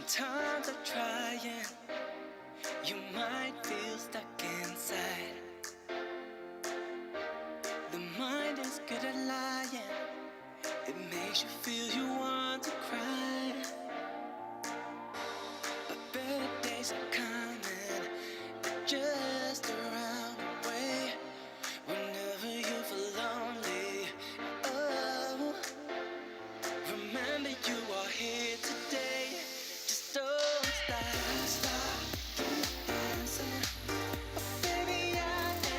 Sometimes I try and you might feel stuck inside. The mind is good at lying. It makes you feel you want to cry. But better days are coming, they're just around the way. Whenever you feel lonely, oh, remember you are here today. Just don't stop, keep dancing. Oh, baby, I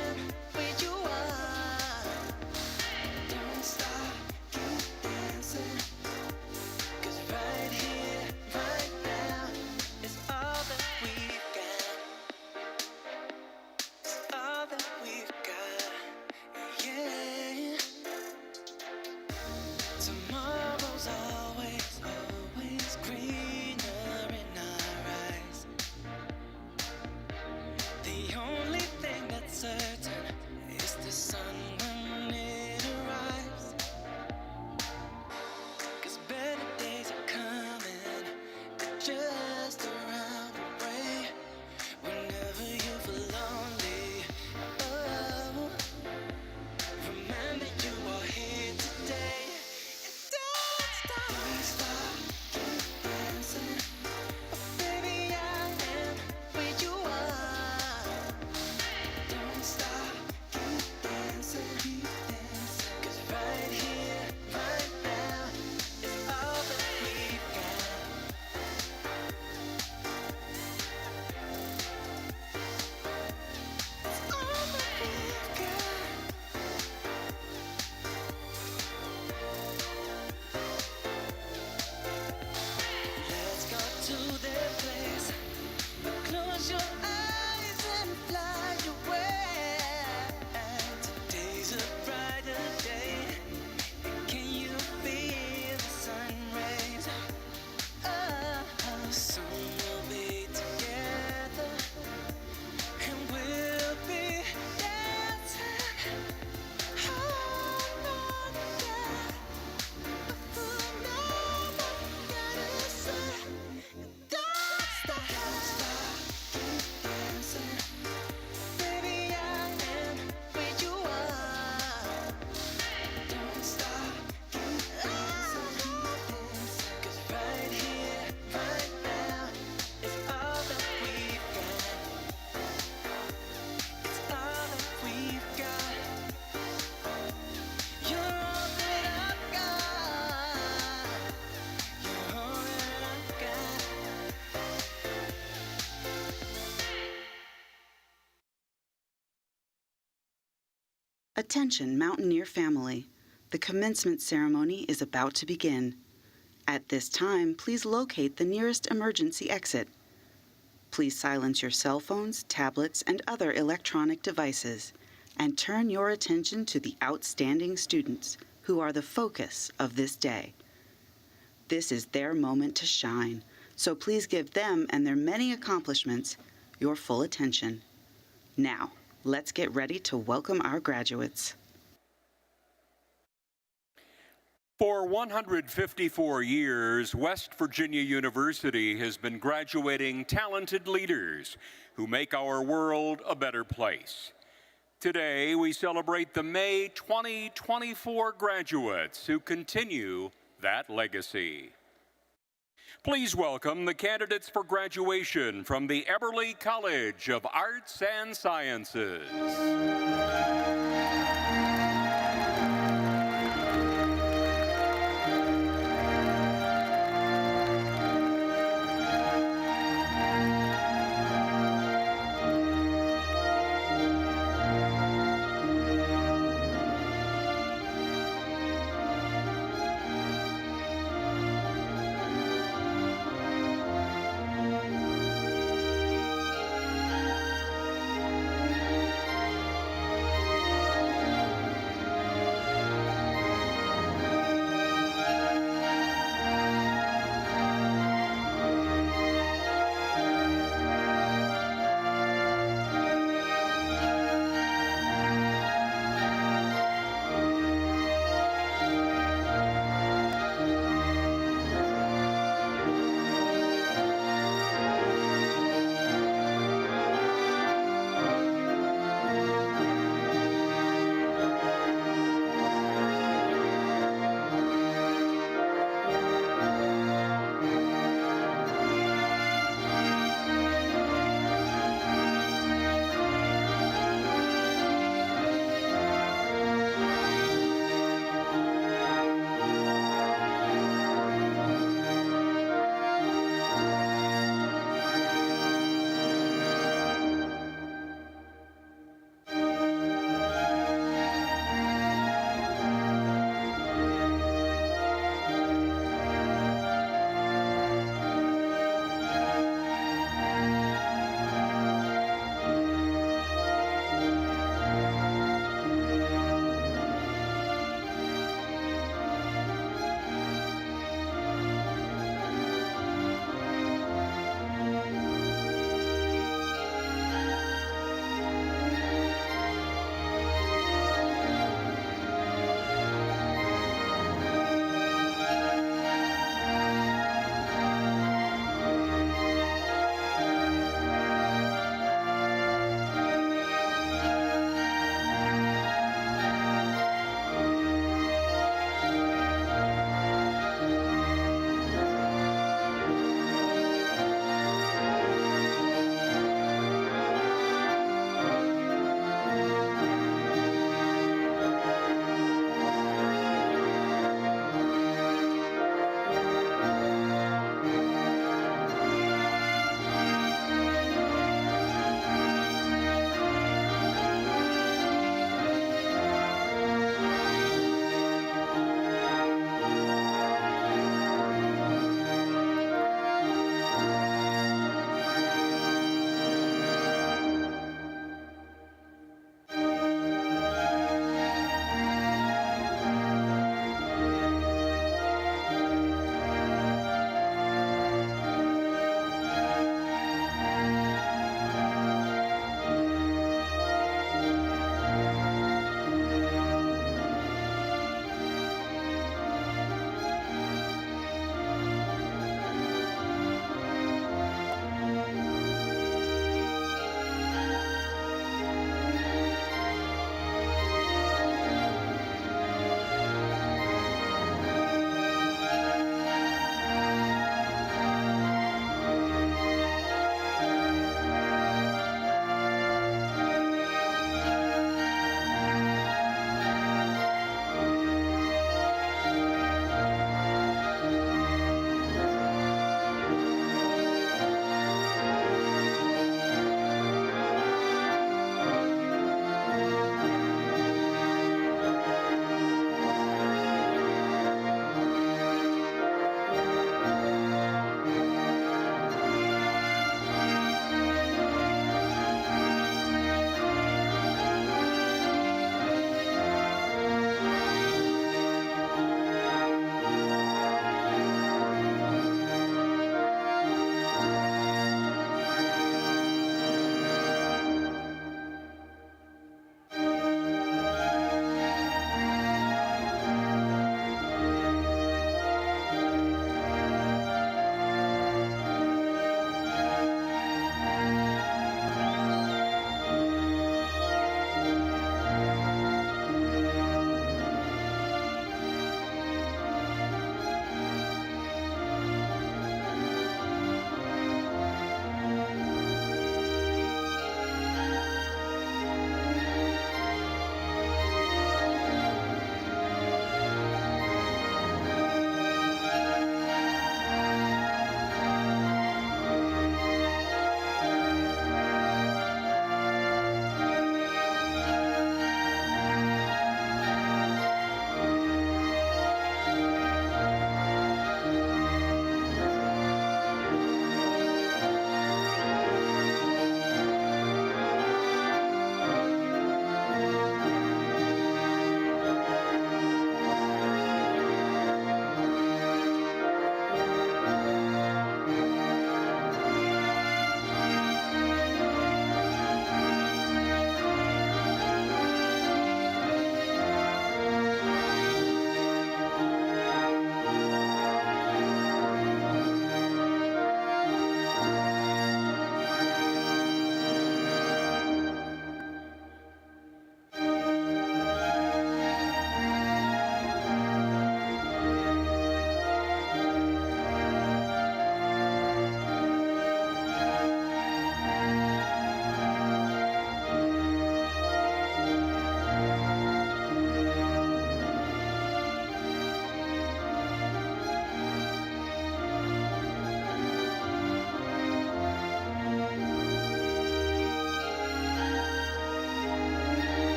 am where you are. Don't stop, keep dancing. 'Cause right here, right now, is all that we've got. It's all that we've got, yeah. Tomorrow's always, always greener in our eyes. The only thing that's certain is the sun when it arrives. 'Cause better days are coming, they're just around the way. Whenever you feel lonely, oh, remember you are here today. And don't stop, keep dancing. Oh, baby, I am where you are. Don't stop, keep dancing. 'Cause right here, right now, is all that we've got. It's all that we've got. Let's go to their place. Close your eyes and fly away. Today's a brighter day. Can you feel the sun rays? Oh, soon we'll be together, and we'll be dancing all night. Don't stop, keep dancing. Baby, I am where you are. Don't stop, keep dancing. 'Cause right here, right now, is all that we've got. It's all that we've got. You're all that I've got. You're all that I've got. Attention, Mountaineer family. The commencement ceremony is about to begin. At this time, please locate the nearest emergency exit. Please silence your cell phones, tablets, and other electronic devices, and turn your attention to the outstanding students who are the focus of this day. This is their moment to shine, so please give them and their many accomplishments your full attention. Now, let's get ready to welcome our graduates. For 154 years, West Virginia University has been graduating talented leaders who make our world a better place. Today, we celebrate the May 2024 graduates who continue that legacy. Please welcome the candidates for graduation from the Eberly College of Arts and Sciences.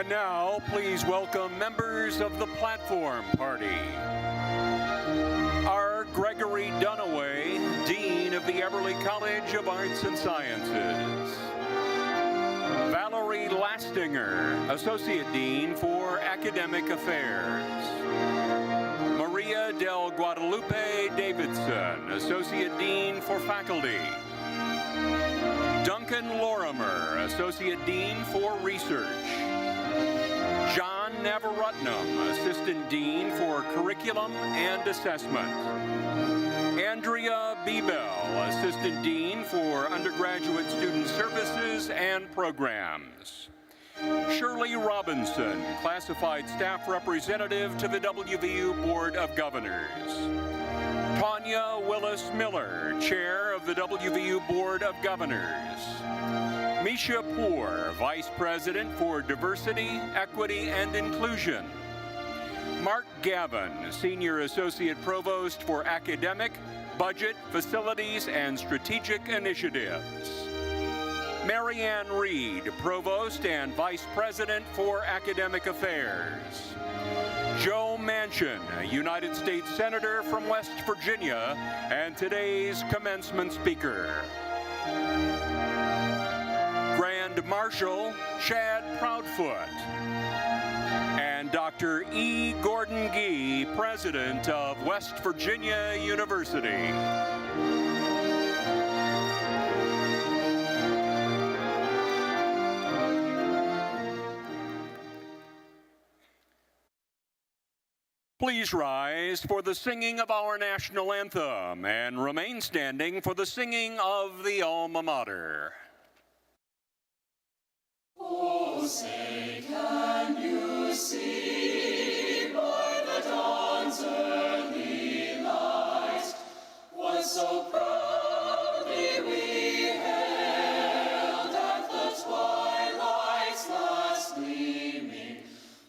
And now, please welcome members of the Platform Party. R. Gregory Dunaway, Dean of the Eberly College of Arts and Sciences. Valerie Lastinger, Associate Dean for Academic Affairs. Maria del Guadalupe Davidson, Associate Dean for Faculty. Duncan Lorimer, Associate Dean for Research. John Navarutnam, Assistant Dean for Curriculum and Assessment. Andrea Biebel, Assistant Dean for Undergraduate Student Services and Programs. Shirley Robinson, Classified Staff Representative to the WVU Board of Governors. Tanya Willis Miller, Chair of the WVU Board of Governors. Misha Poor, Vice President for Diversity, Equity, and Inclusion. Mark Gavin, Senior Associate Provost for Academic, Budget, Facilities, and Strategic Initiatives. Marianne Reed, Provost and Vice President for Academic Affairs. Joe Manchin, United States Senator from West Virginia, and today's commencement speaker. Grand Marshal Chad Proudfoot. And Dr. E. Gordon Gee, President of West Virginia University. Please rise for the singing of our national anthem and remain standing for the singing of the Alma Mater. Oh, say, can you see by the dawn's early light what so proudly we hailed at the twilight's last gleaming,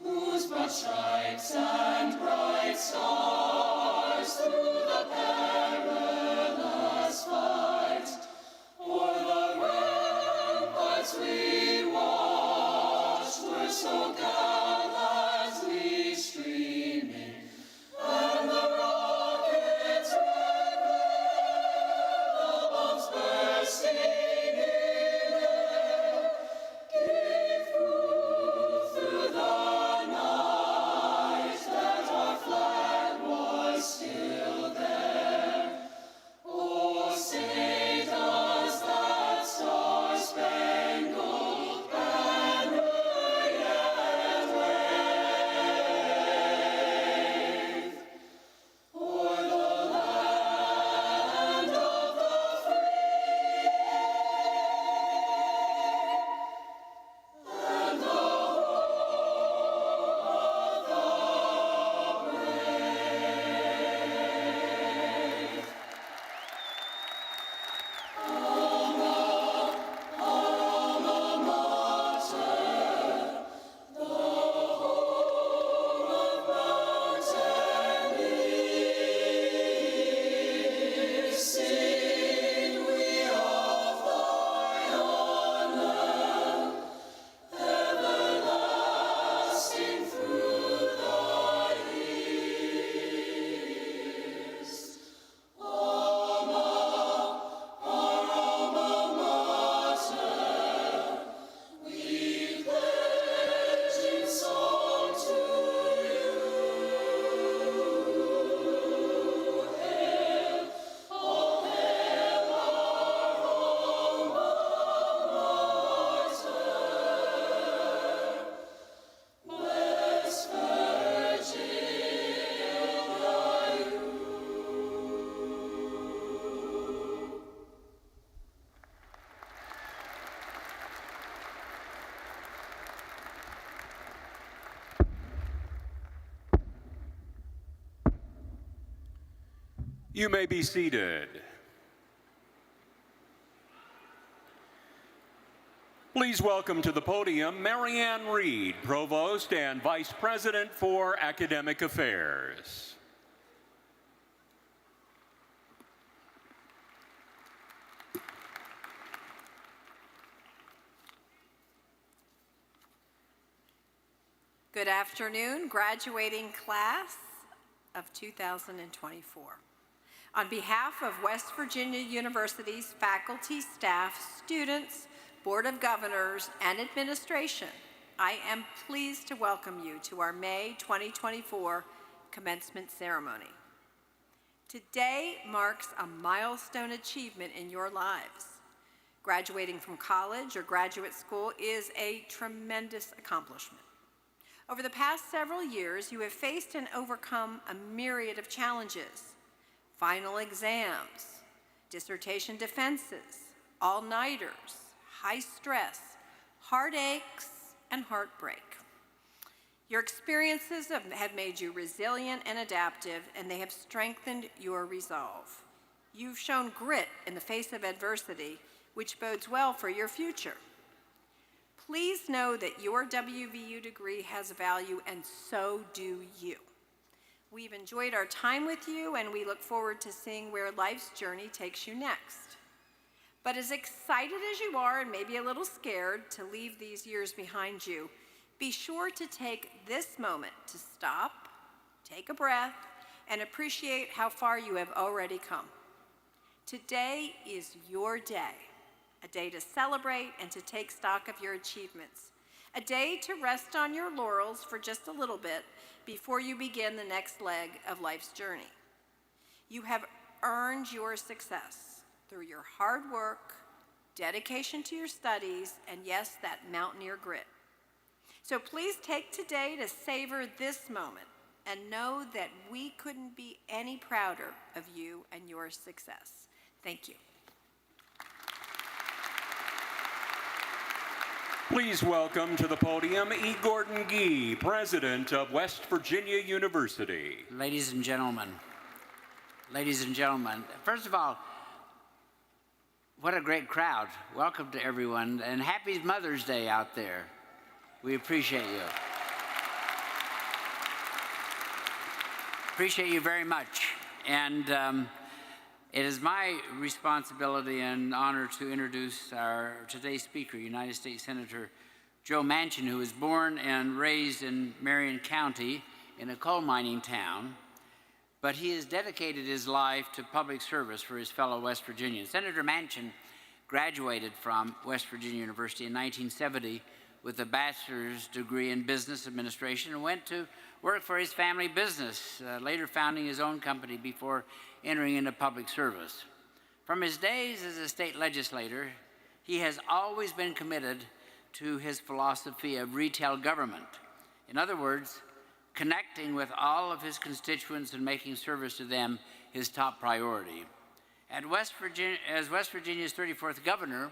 whose broad stripes and bright stars through the perilous fight o'er the ramparts we watched were so gallantly streaming, and the rockets' red glare, the bombs bursting in air, gave proof through the night that our flag was still there. Oh, say does that star-spangled banner yet wave o'er the land of the free and the home of the brave. Sing we of thy honor, everlasting through thy years. Alma, our alma mater, we pledge in song to you. Hail, all hail our alma mater, West Virginia. You may be seated. Please welcome to the podium Marianne Reed, Provost and Vice President for Academic Affairs. Good afternoon, graduating class of 2024. On behalf of West Virginia University's faculty, staff, students, Board of Governors, and administration, I am pleased to welcome you to our May 2024 commencement ceremony. Today marks a milestone achievement in your lives. Graduating from college or graduate school is a tremendous accomplishment. Over the past several years, you have faced and overcome a myriad of challenges: final exams, dissertation defenses, all-nighters, high stress, heartaches, and heartbreak. Your experiences have made you resilient and adaptive, and they have strengthened your resolve. You've shown grit in the face of adversity, which bodes well for your future. Please know that your WVU degree has value, and so do you. We've enjoyed our time with you, and we look forward to seeing where life's journey takes you next. But as excited as you are, and maybe a little scared to leave these years behind you, be sure to take this moment to stop, take a breath, and appreciate how far you have already come. Today is your day. A day to celebrate and to take stock of your achievements. A day to rest on your laurels for just a little bit before you begin the next leg of life's journey. You have earned your success through your hard work, dedication to your studies, and yes, that mountaineer grit. So please take today to savor this moment and know that we couldn't be any prouder of you and your success. Thank you. Please welcome to the podium E. Gordon Gee, President of West Virginia University. Ladies and gentlemen, first of all, what a great crowd. Welcome to everyone, and happy Mother's Day out there. We appreciate you. Appreciate you very much. And it is my responsibility and honor to introduce our today's speaker, United States Senator Joe Manchin, who was born and raised in Marion County in a coal mining town, but he has dedicated his life to public service for his fellow West Virginians. Senator Manchin graduated from West Virginia University in 1970 with a bachelor's degree in business administration and went to work for his family business, later founding his own company before entering into public service. From his days as a state legislator, he has always been committed to his philosophy of retail government. In other words, connecting with all of his constituents and making service to them his top priority. As West Virginia's 34th governor,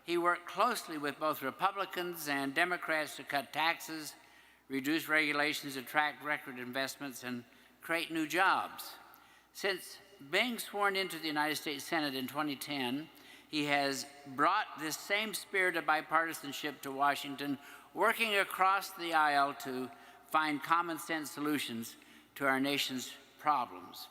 he worked closely with both Republicans and Democrats to cut taxes, reduce regulations, attract record investments, and create new jobs. Since being sworn into the United States Senate in 2010, he has brought this same spirit of bipartisanship to Washington, working across the aisle to find common sense solutions to our nation's problems.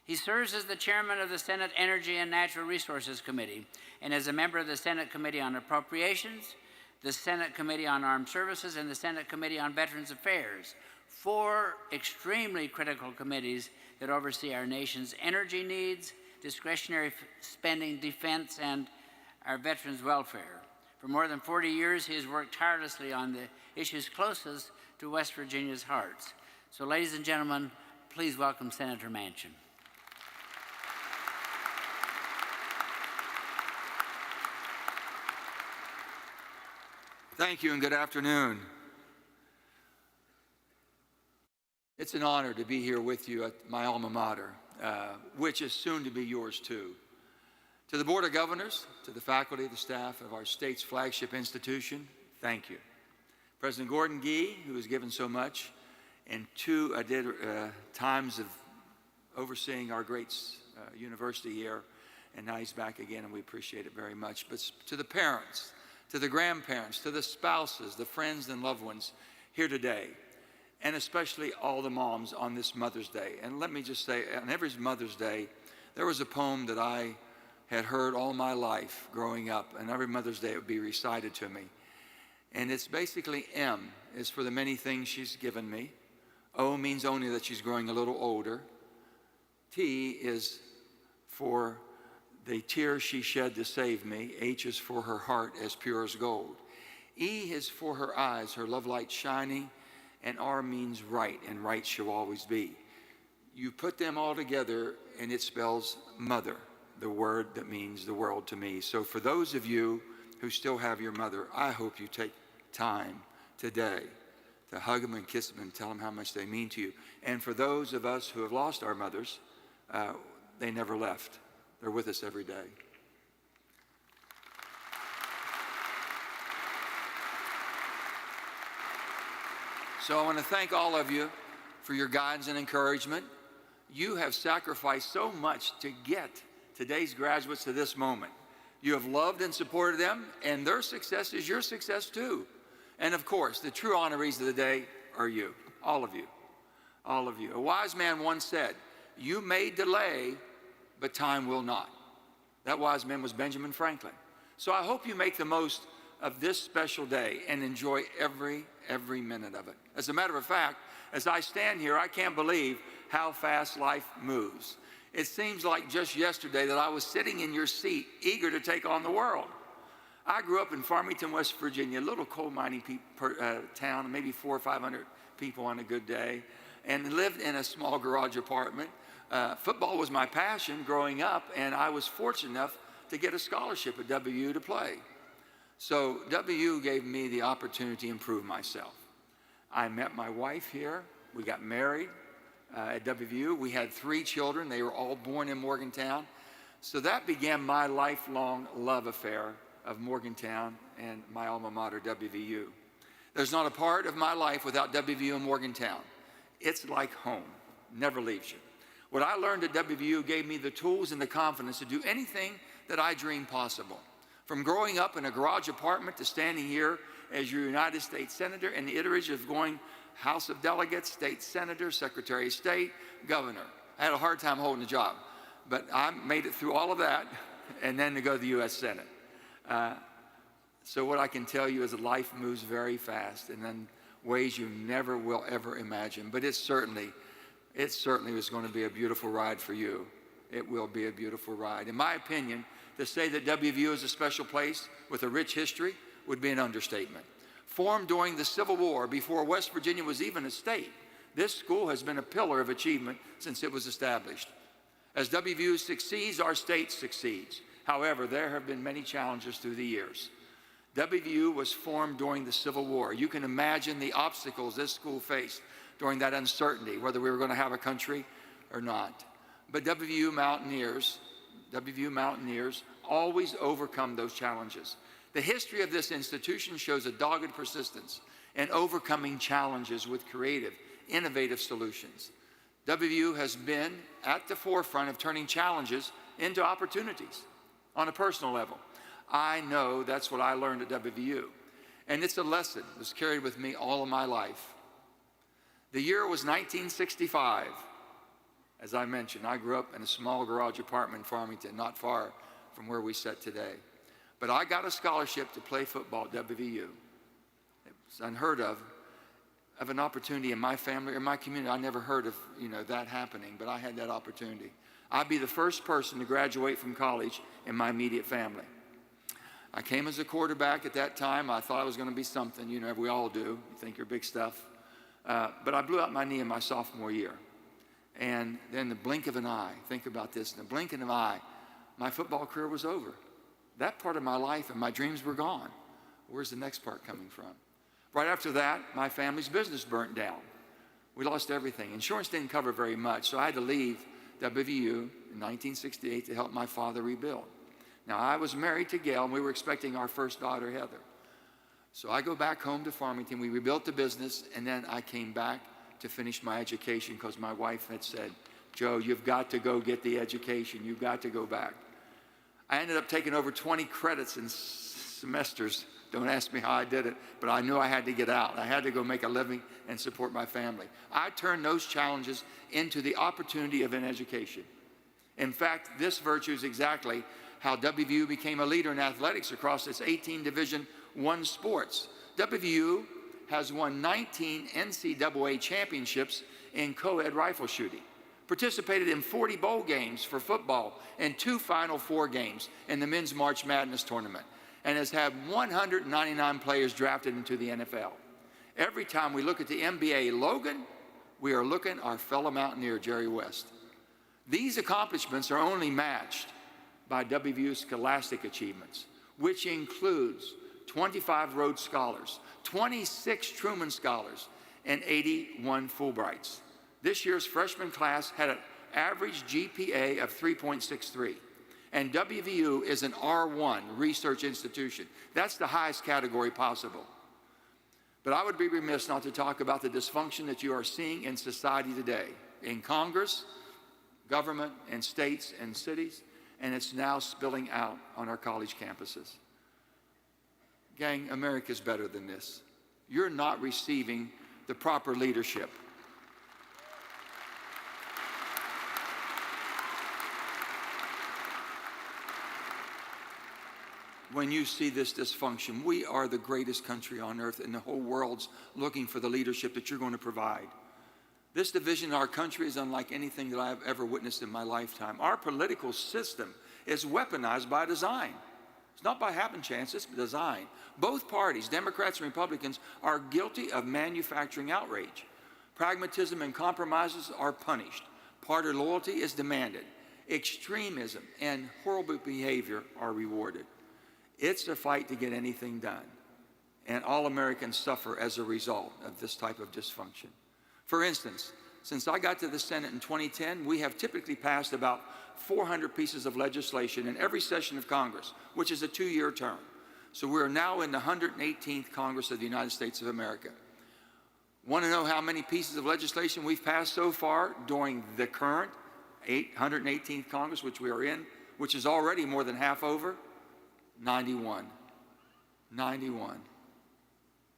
He serves as the chairman of the Senate Energy and Natural Resources Committee and as a member of the Senate Committee on Appropriations, the Senate Committee on Armed Services, and the Senate Committee on Veterans Affairs, 4 extremely critical committees that oversee our nation's energy needs, discretionary spending, defense, and our veterans' welfare. For more than 40 years, he has worked tirelessly on the issues closest to West Virginia's hearts. So, ladies and gentlemen, please welcome Senator Manchin. Thank you and good afternoon. It's an honor to be here with you at my alma mater, which is soon to be yours too. To the Board of Governors, to the faculty, the staff of our state's flagship institution, thank you. President Gordon Gee, who has given so much, and 2 times of overseeing our great university here, and now he's back again, and we appreciate it very much. But to the parents, to the grandparents, to the spouses, the friends and loved ones here today, and especially all the moms on this Mother's Day. And let me just say, on every Mother's Day, there was a poem that I had heard all my life growing up, and every Mother's Day it would be recited to me. And it's basically M is for the many things she's given me. O means only that she's growing a little older. T is for the tears she shed to save me. H is for her heart as pure as gold. E is for her eyes, her love light shining. And R means right, and right she'll always be. You put them all together and it spells mother, the word that means the world to me. So for those of you who still have your mother, I hope you take time today to hug them and kiss them and tell them how much they mean to you. And for those of us who have lost our mothers, they never left. They're with us every day. So I want to thank all of you for your guidance and encouragement. You have sacrificed so much to get today's graduates to this moment. You have loved and supported them, and their success is your success too. And of course, the true honorees of the day are you, all of you, all of you. A wise man once said, "You may delay, but time will not." That wise man was Benjamin Franklin. So I hope you make the most of this special day and enjoy every minute of it. As a matter of fact, as I stand here, I can't believe how fast life moves. It seems like just yesterday that I was sitting in your seat, eager to take on the world. I grew up in Farmington, West Virginia, a little coal mining town, maybe 400 or 500 people on a good day, and lived in a small garage apartment. Football was my passion growing up, and I was fortunate enough to get a scholarship at WU to play. So WU gave me the opportunity to improve myself. I met my wife here. We got married at WVU. We had 3 children. They were all born in Morgantown. So that began my lifelong love affair of Morgantown and my alma mater, WVU. There's not a part of my life without WVU and Morgantown. It's like home, never leaves you. What I learned at WVU gave me the tools and the confidence to do anything that I dreamed possible. From growing up in a garage apartment to standing here as your United States Senator and the iteration of going House of Delegates, State Senator, Secretary of State, Governor. I had a hard time holding the job, but I made it through all of that and then to go to the U.S. Senate. So what I can tell you is that life moves very fast and in ways you never will ever imagine. But it certainly was going to be a beautiful ride for you. It will be a beautiful ride. In my opinion, to say that WVU is a special place with a rich history would be an understatement. Formed during the Civil War, before West Virginia was even a state, this school has been a pillar of achievement since it was established. As WVU succeeds, our state succeeds. However, there have been many challenges through the years. WVU was formed during the Civil War. You can imagine the obstacles this school faced during that uncertainty, whether we were going to have a country or not. But WVU Mountaineers always overcome those challenges. The history of this institution shows a dogged persistence in overcoming challenges with creative, innovative solutions. WVU has been at the forefront of turning challenges into opportunities on a personal level. I know that's what I learned at WVU, and it's a lesson that's carried with me all of my life. The year was 1965. As I mentioned, I grew up in a small garage apartment in Farmington, not far from where we sit today. But I got a scholarship to play football at WVU. It was unheard of an opportunity in my family or my community. I never heard of that happening, but I had that opportunity. I'd be the first person to graduate from college in my immediate family. I came as a quarterback at that time. I thought I was going to be something, we all do. You think you're big stuff. But I blew out my knee in my sophomore year. And then the blink of an eye, think about this, in the blink of an eye, my football career was over. That part of my life and my dreams were gone. Where's the next part coming from? Right after that, my family's business burnt down. We lost everything. Insurance didn't cover very much, so I had to leave WVU in 1968 to help my father rebuild. Now, I was married to Gail, and we were expecting our first daughter, Heather. So I go back home to Farmington. We rebuilt the business, and then I came back to finish my education because my wife had said, "Joe, you've got to go get the education. You've got to go back." I ended up taking over 20 credits in semesters. Don't ask me how I did it, but I knew I had to get out. I had to go make a living and support my family. I turned those challenges into the opportunity of an education. In fact, this virtue is exactly how WVU became a leader in athletics across its 18 Division I sports. WVU has won 19 NCAA championships in co-ed rifle shooting, participated in 40 bowl games for football and 2 Final Four games in the Men's March Madness tournament, and has had 199 players drafted into the NFL. Every time we look at the NBA Logan, we are looking at our fellow Mountaineer, Jerry West. These accomplishments are only matched by WVU's scholastic achievements, which includes 25 Rhodes Scholars, 26 Truman Scholars, and 81 Fulbrights. This year's freshman class had an average GPA of 3.63, and WVU is an R1 research institution. That's the highest category possible. But I would be remiss not to talk about the dysfunction that you are seeing in society today, in Congress, government, and states and cities, and it's now spilling out on our college campuses. Gang, America's better than this. You're not receiving the proper leadership. When you see this dysfunction, we are the greatest country on earth, and the whole world's looking for the leadership that you're going to provide. This division in our country is unlike anything that I have ever witnessed in my lifetime. Our political system is weaponized by design. It's not by happen chance, it's design. Both parties, Democrats and Republicans, are guilty of manufacturing outrage. Pragmatism and compromises are punished. Party loyalty is demanded. Extremism and horrible behavior are rewarded. It's a fight to get anything done, and all Americans suffer as a result of this type of dysfunction. For instance, since I got to the Senate in 2010, we have typically passed about 400 pieces of legislation in every session of Congress, which is a 2-year term. So we're now in the 118th Congress of the United States of America. Want to know how many pieces of legislation we've passed so far during the current 118th Congress, which we are in, which is already more than half over? 91. 91.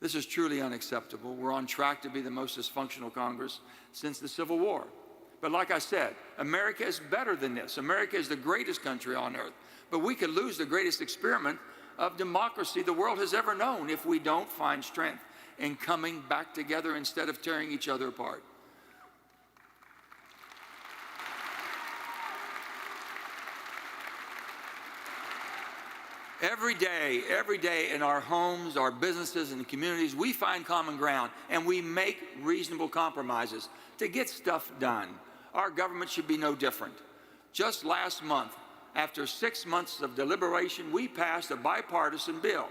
This is truly unacceptable. We're on track to be the most dysfunctional Congress since the Civil War. But like I said, America is better than this. America is the greatest country on earth. But we could lose the greatest experiment of democracy the world has ever known if we don't find strength in coming back together instead of tearing each other apart. Every day in our homes, our businesses, and communities, we find common ground and we make reasonable compromises to get stuff done. Our government should be no different. Just last month, after 6 months of deliberation, we passed a bipartisan bill,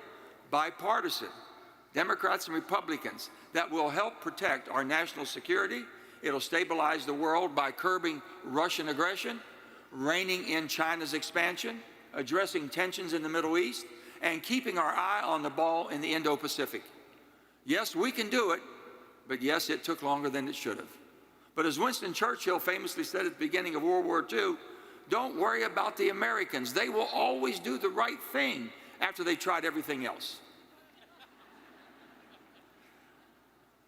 bipartisan, Democrats and Republicans, that will help protect our national security. It'll stabilize the world by curbing Russian aggression, reining in China's expansion, addressing tensions in the Middle East, and keeping our eye on the ball in the Indo-Pacific. Yes, we can do it, but yes, it took longer than it should have. But as Winston Churchill famously said at the beginning of World War II, don't worry about the Americans. They will always do the right thing after they tried everything else.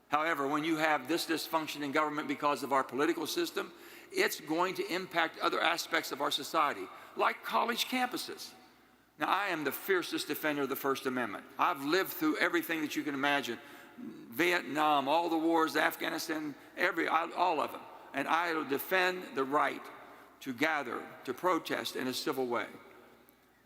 However, when you have this dysfunction in government because of our political system, it's going to impact other aspects of our society, like college campuses. Now, I am the fiercest defender of the First Amendment. I've lived through everything that you can imagine. Vietnam, all the wars, Afghanistan, all of them. And I will defend the right to gather, to protest in a civil way.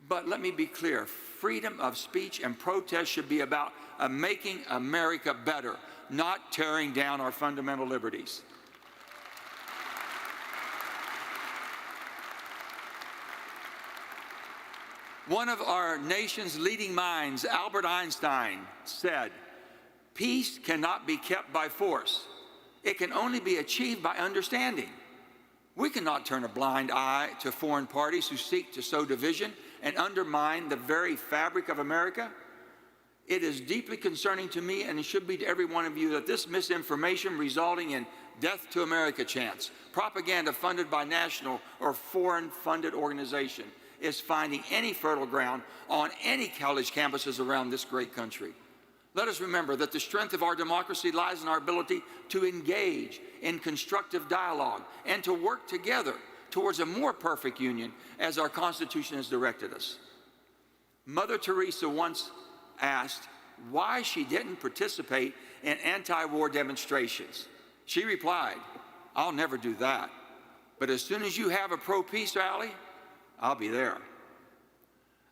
But let me be clear, freedom of speech and protest should be about making America better, not tearing down our fundamental liberties. One of our nation's leading minds, Albert Einstein, said, "Peace cannot be kept by force. It can only be achieved by understanding." We cannot turn a blind eye to foreign parties who seek to sow division and undermine the very fabric of America. It is deeply concerning to me, and it should be to every one of you, that this misinformation resulting in death to America chants, propaganda funded by national or foreign-funded organization, is finding any fertile ground on any college campuses around this great country. Let us remember that the strength of our democracy lies in our ability to engage in constructive dialogue and to work together towards a more perfect union as our Constitution has directed us. Mother Teresa once asked, why she didn't participate in anti-war demonstrations. She replied, "I'll never do that. But as soon as you have a pro-peace rally, I'll be there."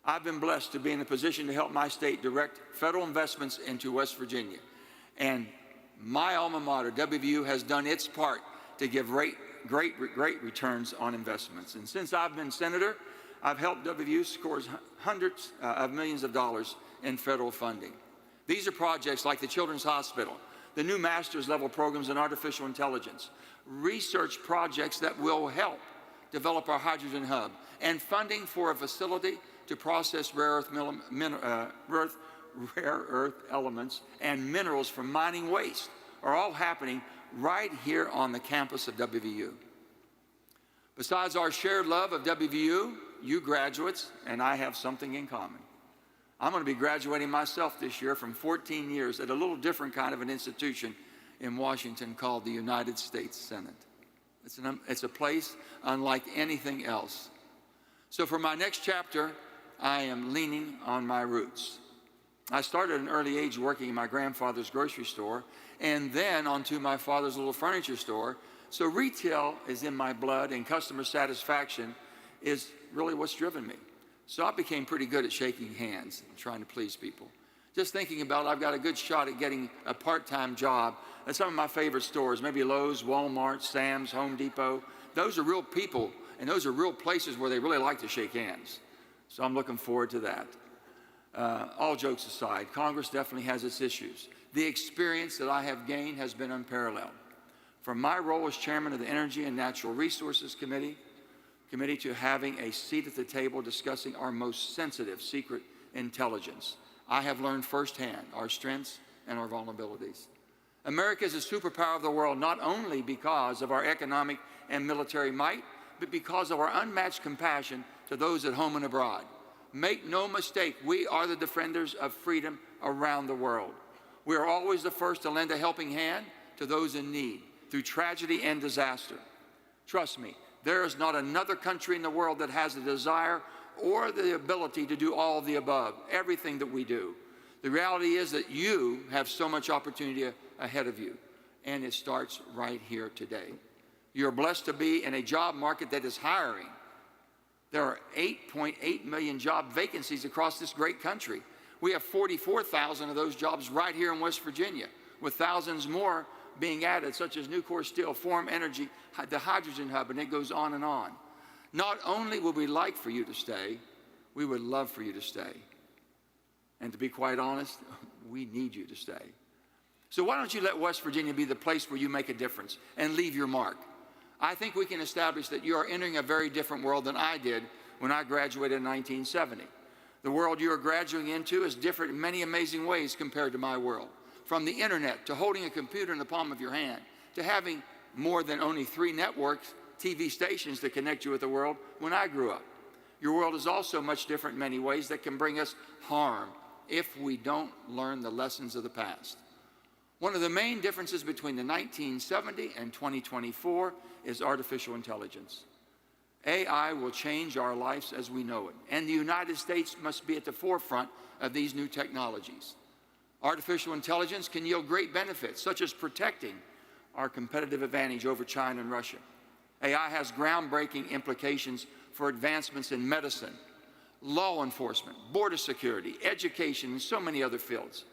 I've been blessed to be in a position to help my state direct federal investments into West Virginia. And my alma mater, WVU, has done its part to give great returns on investments. And since I've been senator, I've helped WVU score hundreds of millions of dollars in federal funding. These are projects like the Children's Hospital, the new master's level programs in artificial intelligence, research projects that will help develop our hydrogen hub, and funding for a facility to process rare earth elements and minerals from mining waste are all happening right here on the campus of WVU. Besides our shared love of WVU, you graduates and I have something in common. I'm going to be graduating myself this year from 14 years at a little different kind of an institution in Washington called the United States Senate. It's a place unlike anything else. So for my next chapter, I am leaning on my roots. I started at an early age working in my grandfather's grocery store and then onto my father's little furniture store. So retail is in my blood, and customer satisfaction is really what's driven me. So I became pretty good at shaking hands and trying to please people. Just thinking about it, I've got a good shot at getting a part-time job at some of my favorite stores, maybe Lowe's, Walmart, Sam's, Home Depot. Those are real people, and those are real places where they really like to shake hands. So I'm looking forward to that. All jokes aside, Congress definitely has its issues. The experience that I have gained has been unparalleled. From my role as chairman of the Energy and Natural Resources Committee to having a seat at the table discussing our most sensitive secret intelligence, I have learned firsthand our strengths and our vulnerabilities. America is a superpower of the world not only because of our economic and military might, but because of our unmatched compassion to those at home and abroad. Make no mistake, we are the defenders of freedom around the world. We are always the first to lend a helping hand to those in need through tragedy and disaster. Trust me, there is not another country in the world that has the desire or the ability to do all of the above, everything that we do. The reality is that you have so much opportunity ahead of you, and it starts right here today. You're blessed to be in a job market that is hiring. There are 8.8 million job vacancies across this great country. We have 44,000 of those jobs right here in West Virginia, with thousands more being added, such as Nucor Steel, Forum Energy, the Hydrogen Hub, and it goes on and on. Not only would we like for you to stay, we would love for you to stay. And to be quite honest, we need you to stay. So why don't you let West Virginia be the place where you make a difference and leave your mark? I think we can establish that you are entering a very different world than I did when I graduated in 1970. The world you are graduating into is different in many amazing ways compared to my world. From the internet to holding a computer in the palm of your hand, to having more than only 3 networks, TV stations to connect you with the world when I grew up. Your world is also much different in many ways that can bring us harm if we don't learn the lessons of the past. One of the main differences between the 1970 and 2024 is artificial intelligence. AI will change our lives as we know it, and the United States must be at the forefront of these new technologies. Artificial intelligence can yield great benefits, such as protecting our competitive advantage over China and Russia. AI has groundbreaking implications for advancements in medicine, law enforcement, border security, education, and so many other fields.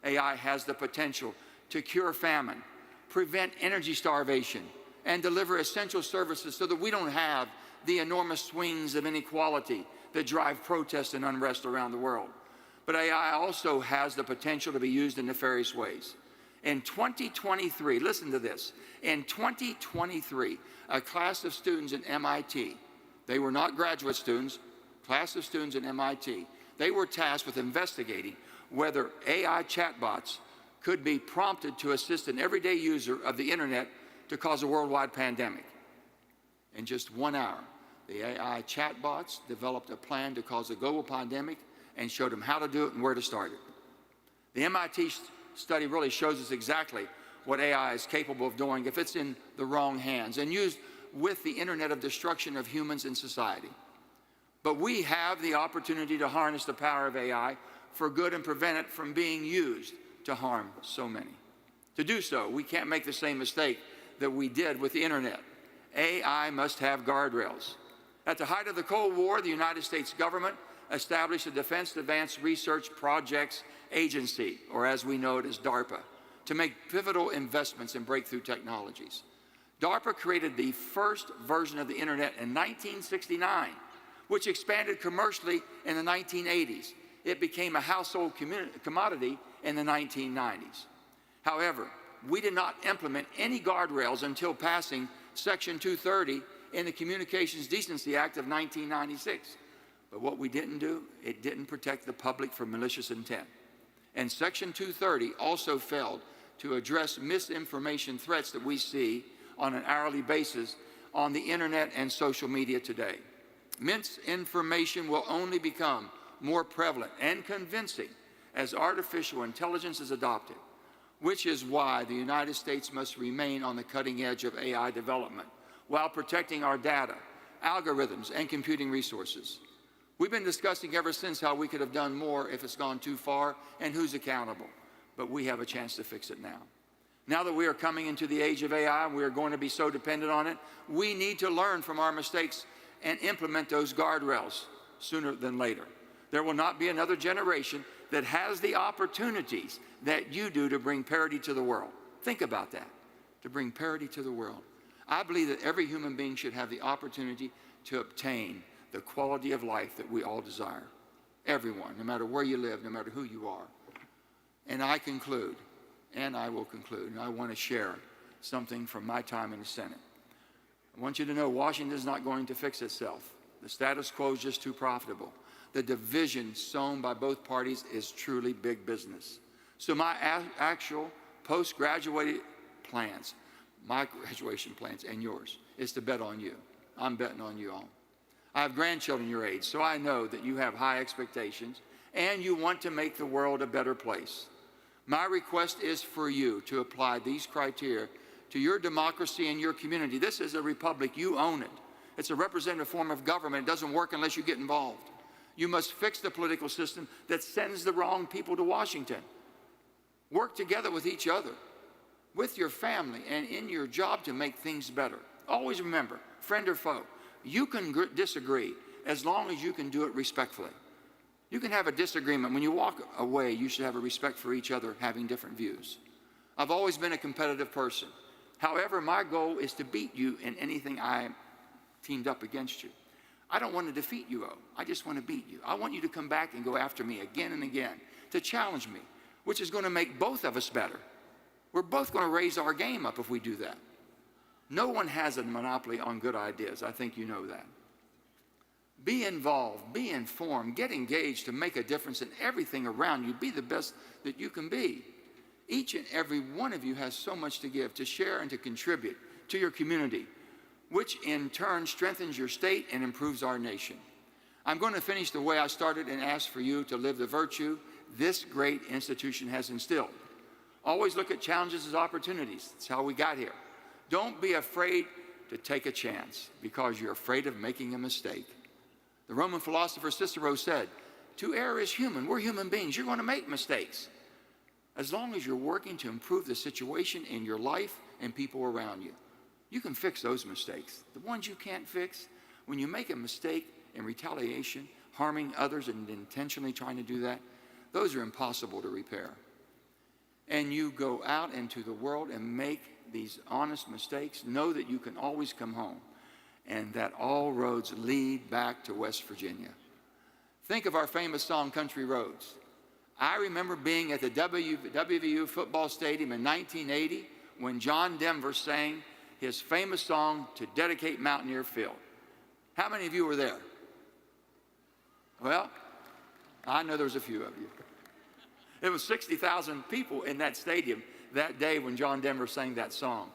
AI has the potential to cure famine, prevent energy starvation, and deliver essential services so that we don't have the enormous swings of inequality that drive protests and unrest around the world. But AI also has the potential to be used in nefarious ways. In 2023, listen to this, in 2023, a class of students at MIT, they were not graduate students, class of students at MIT, they were tasked with investigating whether AI chatbots could be prompted to assist an everyday user of the internet to cause a worldwide pandemic. In just 1 hour, the AI chatbots developed a plan to cause a global pandemic and showed them how to do it and where to start it. The MIT study really shows us exactly what AI is capable of doing if it's in the wrong hands and used with the internet of destruction of humans and society. But we have the opportunity to harness the power of AI for good and prevent it from being used to harm so many. To do so, we can't make the same mistake that we did with the internet. AI must have guardrails. At the height of the Cold War, the United States government established the Defense Advanced Research Projects Agency, or as we know it as DARPA, to make pivotal investments in breakthrough technologies. DARPA created the first version of the internet in 1969, which expanded commercially in the 1980s. It became a household commodity in the 1990s. However, we did not implement any guardrails until passing Section 230 in the Communications Decency Act of 1996. But what we didn't do, it didn't protect the public from malicious intent. And Section 230 also failed to address misinformation threats that we see on an hourly basis on the internet and social media today. Misinformation will only become more prevalent and convincing as artificial intelligence is adopted, which is why the United States must remain on the cutting edge of AI development while protecting our data, algorithms, and computing resources. We've been discussing ever since how we could have done more if it's gone too far and who's accountable, but we have a chance to fix it now. Now that we are coming into the age of AI and we are going to be so dependent on it, we need to learn from our mistakes and implement those guardrails sooner than later. There will not be another generation that has the opportunities that you do to bring parity to the world. Think about that, to bring parity to the world. I believe that every human being should have the opportunity to obtain the quality of life that we all desire. Everyone, no matter where you live, no matter who you are. And I conclude, and I will conclude, and I want to share something from my time in the Senate. I want you to know Washington is not going to fix itself. The status quo is just too profitable. The division sown by both parties is truly big business. So my actual post-graduate plans, my graduation plans and yours, is to bet on you. I'm betting on you all. I have grandchildren your age, so I know that you have high expectations and you want to make the world a better place. My request is for you to apply these criteria to your democracy and your community. This is a republic. You own it. It's a representative form of government. It doesn't work unless you get involved. You must fix the political system that sends the wrong people to Washington. Work together with each other, with your family, and in your job to make things better. Always remember, friend or foe, you can disagree as long as you can do it respectfully. You can have a disagreement. When you walk away, you should have a respect for each other having different views. I've always been a competitive person. However, my goal is to beat you in anything I teamed up against you. I don't want to defeat you, I just want to beat you. I want you to come back and go after me again and again, to challenge me, which is going to make both of us better. We're both going to raise our game up if we do that. No one has a monopoly on good ideas. I think you know that. Be involved, be informed, get engaged to make a difference in everything around you. Be the best that you can be. Each and every one of you has so much to give, to share and to contribute to your community, which in turn strengthens your state and improves our nation. I'm going to finish the way I started and ask for you to live the virtue this great institution has instilled. Always look at challenges as opportunities. That's how we got here. Don't be afraid to take a chance because you're afraid of making a mistake. The Roman philosopher Cicero said, "To err is human. We're human beings. You're going to make mistakes. As long as you're working to improve the situation in your life and people around you, you can fix those mistakes. The ones you can't fix, when you make a mistake in retaliation, harming others and intentionally trying to do that, those are impossible to repair. And you go out into the world and make these honest mistakes, know that you can always come home and that all roads lead back to West Virginia." Think of our famous song, Country Roads. I remember being at the WVU football stadium in 1980 when John Denver sang his famous song to dedicate Mountaineer Field. How many of you were there? Well, I know there was a few of you. It was 60,000 people in that stadium that day when John Denver sang that song.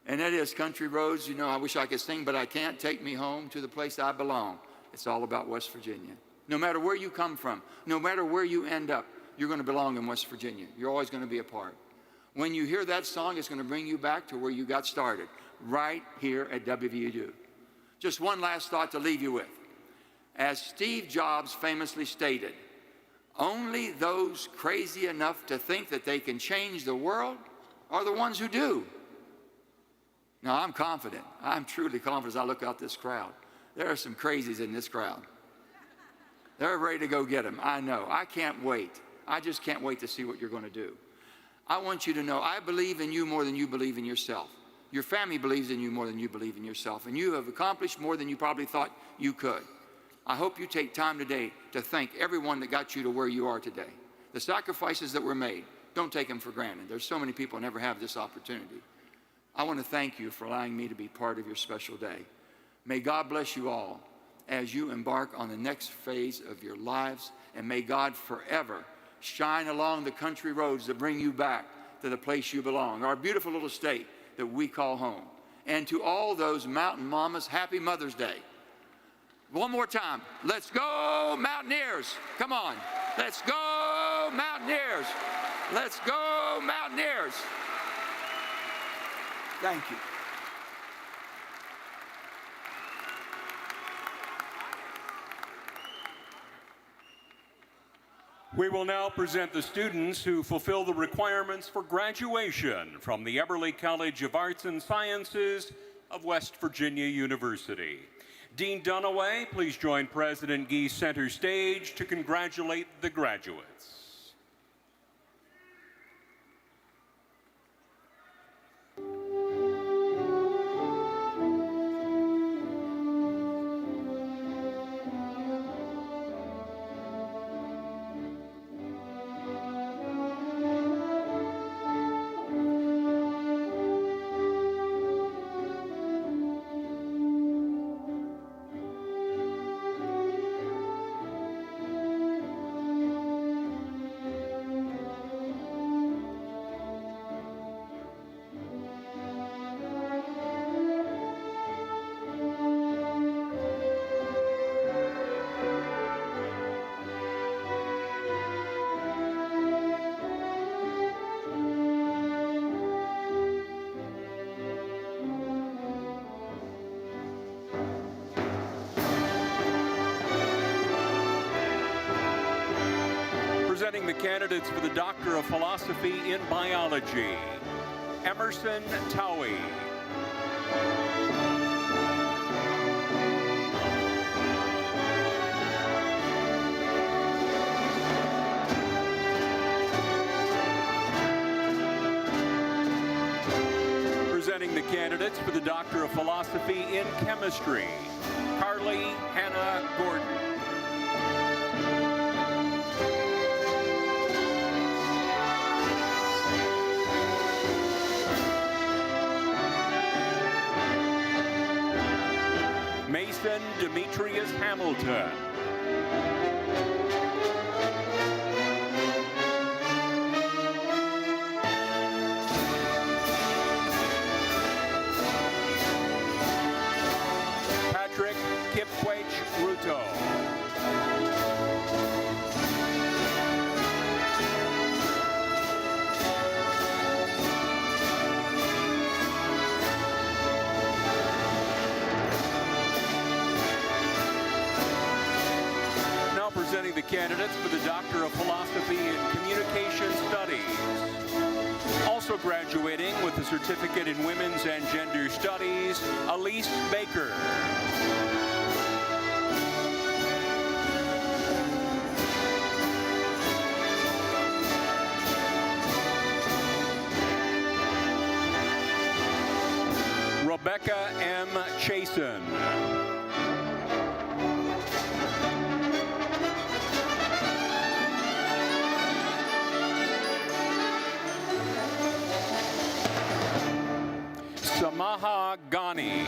And it is Country Roads. You know, I wish I could sing, but I can't. Take me home to the place I belong. It's all about West Virginia. No matter where you come from, no matter where you end up, you're going to belong in West Virginia. You're always going to be a part. When you hear that song, it's going to bring you back to where you got started, right here at WVU. Just one last thought to leave you with. As Steve Jobs famously stated, Only those crazy enough to think that they can change the world are the ones who do. Now, I'm confident. I'm truly confident as I look out this crowd. There are some crazies in this crowd. They're ready to go get them. I know. I can't wait. I just can't wait to see what you're going to do. I want you to know I believe in you more than you believe in yourself. Your family believes in you more than you believe in yourself, and you have accomplished more than you probably thought you could. I hope you take time today to thank everyone that got you to where you are today. The sacrifices that were made, don't take them for granted. There's so many people who never have this opportunity. I want to thank you for allowing me to be part of your special day. May God bless you all as you embark on the next phase of your lives, and may God forever shine along the country roads that bring you back to the place you belong, our beautiful little state that we call home. And to all those mountain mamas, happy Mother's Day. One more time. Let's go, Mountaineers. Come on. Let's go, Mountaineers. Let's go, Mountaineers. Thank you. We will now present the students who fulfill the requirements for graduation from the Eberly College of Arts and Sciences of West Virginia University. Dean Dunaway, please join President Gies center stage to congratulate the graduates. Presenting the candidates for the Doctor of Philosophy in Biology, Emerson Towie. Presenting the candidates for the Doctor of Philosophy in Chemistry, Carly Hannah Gordon. Mason Demetrius Hamilton. Patrick Kipwech Ruto. Presenting the candidates for the Doctor of Philosophy in Communication Studies. Also graduating with a certificate in Women's and Gender Studies, Elise Baker. Rebecca M. Chasen. Samaha Ghani.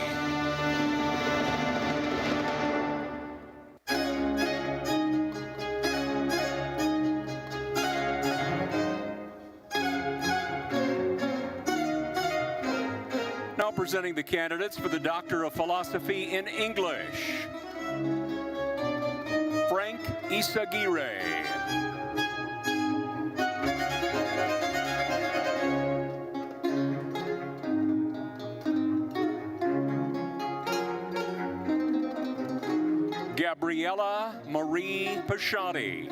Now presenting the candidates for the Doctor of Philosophy in English, Frank Isagire. Gabriella Marie Pashati.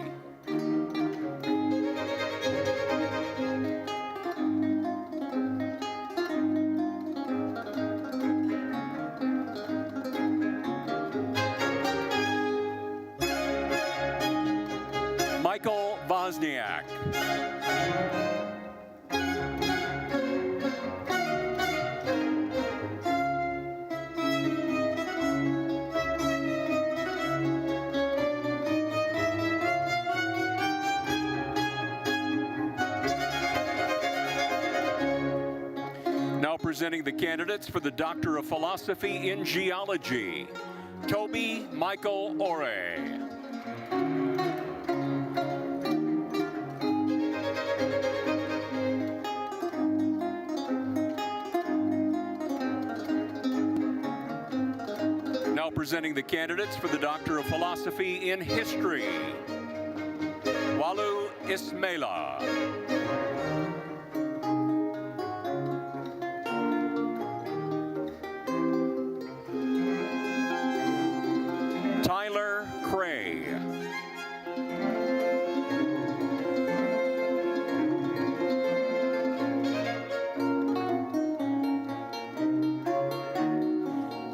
Wozniak. Now presenting the candidates for the Doctor of Philosophy in Geology, Toby Michael Ore. Now presenting the candidates for the Doctor of Philosophy in History, Walu Ismaila. Tyler Cray.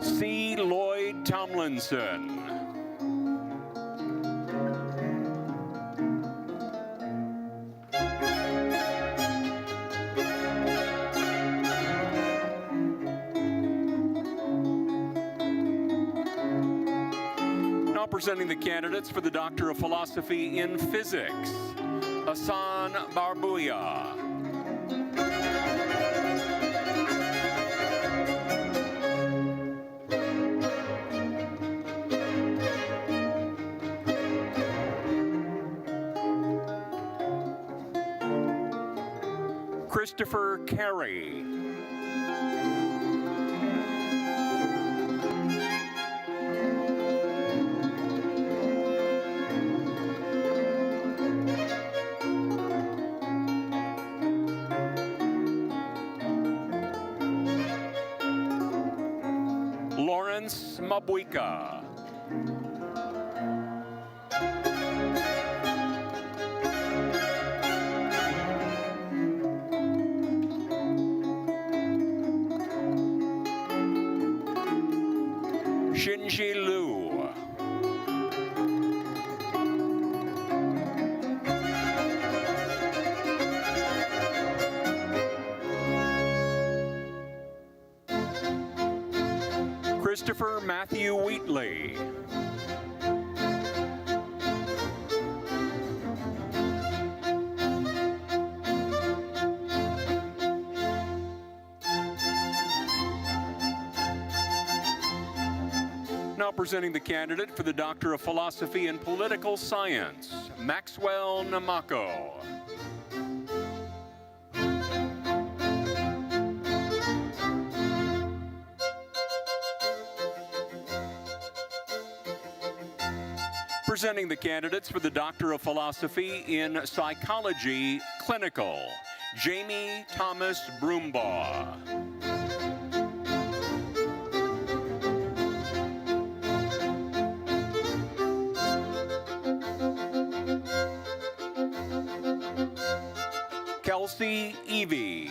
C. Lloyd Tomlinson. Now presenting the candidates for the Doctor of Philosophy in Physics, Hassan Barbuya. Christopher Carey. Lawrence Mabuika. Shinji Liu. Christopher Matthew Wheatley. Now presenting the candidate for the Doctor of Philosophy in Political Science, Maxwell Namako. Presenting the candidates for the Doctor of Philosophy in Psychology Clinical, Jamie Thomas Broombaugh. Kelsey Evie.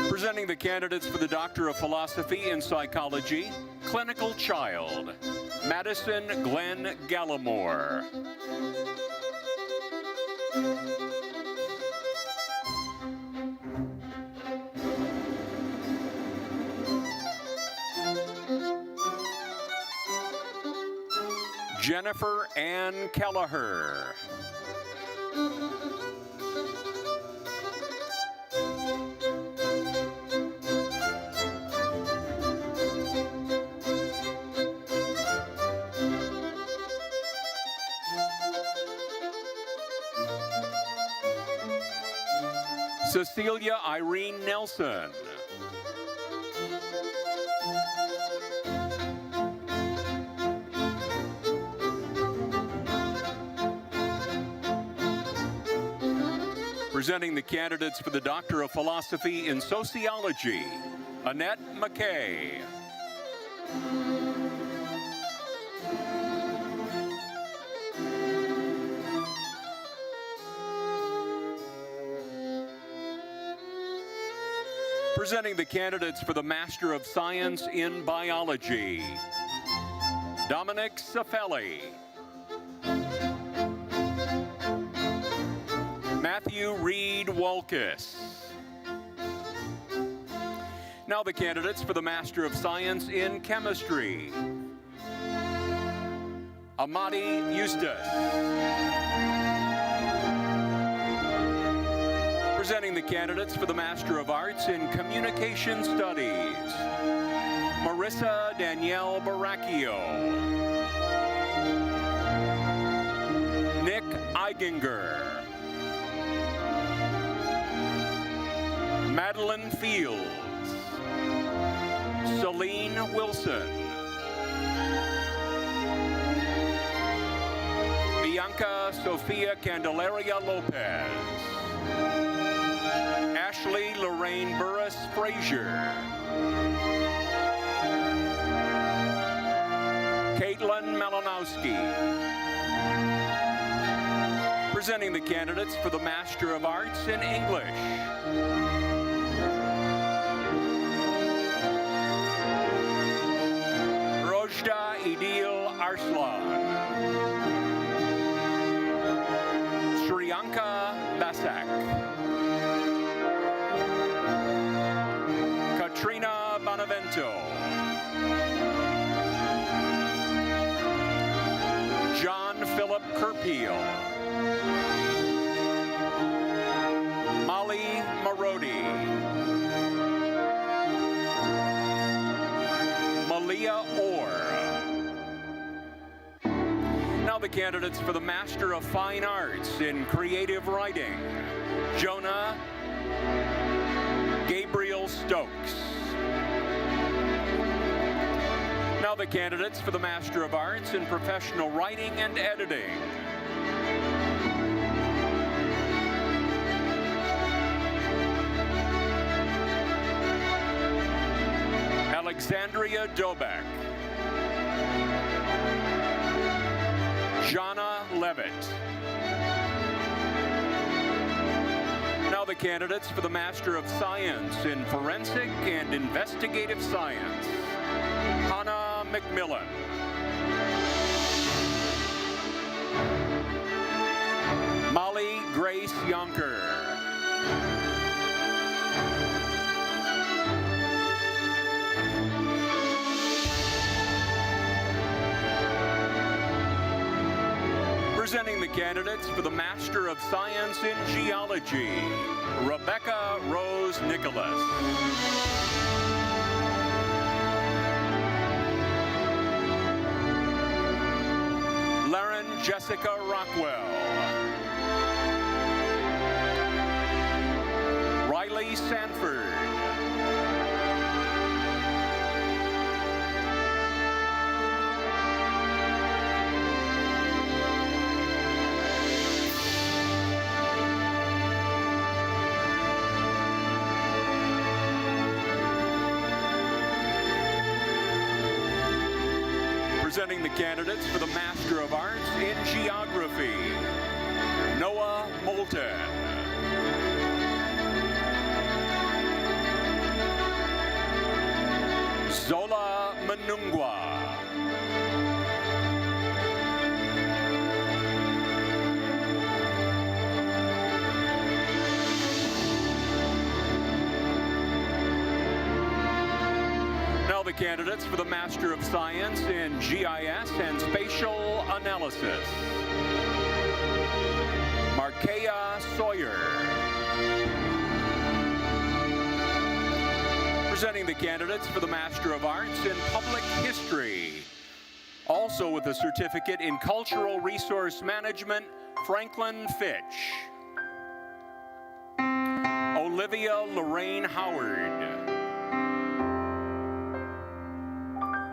Presenting the candidates for the Doctor of Philosophy in Psychology, Clinical Child, Madison Glenn Gallimore. Jennifer Ann Kelleher. Cecilia Irene Nelson. Presenting the candidates for the Doctor of Philosophy in Sociology, Annette McKay. Presenting the candidates for the Master of Science in Biology, Dominic Safelli, Matthew Reed Walkus. Now the candidates for the Master of Science in Chemistry, Amadi Eustace. Presenting the candidates for the Master of Arts in Communication Studies, Marissa Danielle Baracchio, Nick Eiginger, Madeline Fields, Celine Wilson, Bianca Sofia Candelaria Lopez, Ashley Lorraine Burris Frazier, Caitlin Malinowski. Presenting the candidates for the Master of Arts in English, Rojda Idil Arslan, Shriyanka Basak, Katrina Bonavento, John Philip Kerpeel, Molly Marodi, Malia Orr. Now the candidates for the Master of Fine Arts in Creative Writing, Jonah Gabriel Stokes. Now the candidates for the Master of Arts in Professional Writing and Editing, Alexandria Dobek, Jana Levitt. Now the candidates for the Master of Science in Forensic and Investigative Science, Hannah McMillan, Molly Grace Yonker, presenting the candidates for the Master of Science in Geology, Rebecca Rose Nicholas, Lauren Jessica Rockwell, Riley Sanford, presenting the candidates for the Master of Arts in Geography, Noah Moulton, Zola Manungwa, the candidates for the Master of Science in GIS and Spatial Analysis, Markeia Sawyer. Presenting the candidates for the Master of Arts in Public History, also with a certificate in Cultural Resource Management, Franklin Fitch, Olivia Lorraine Howard.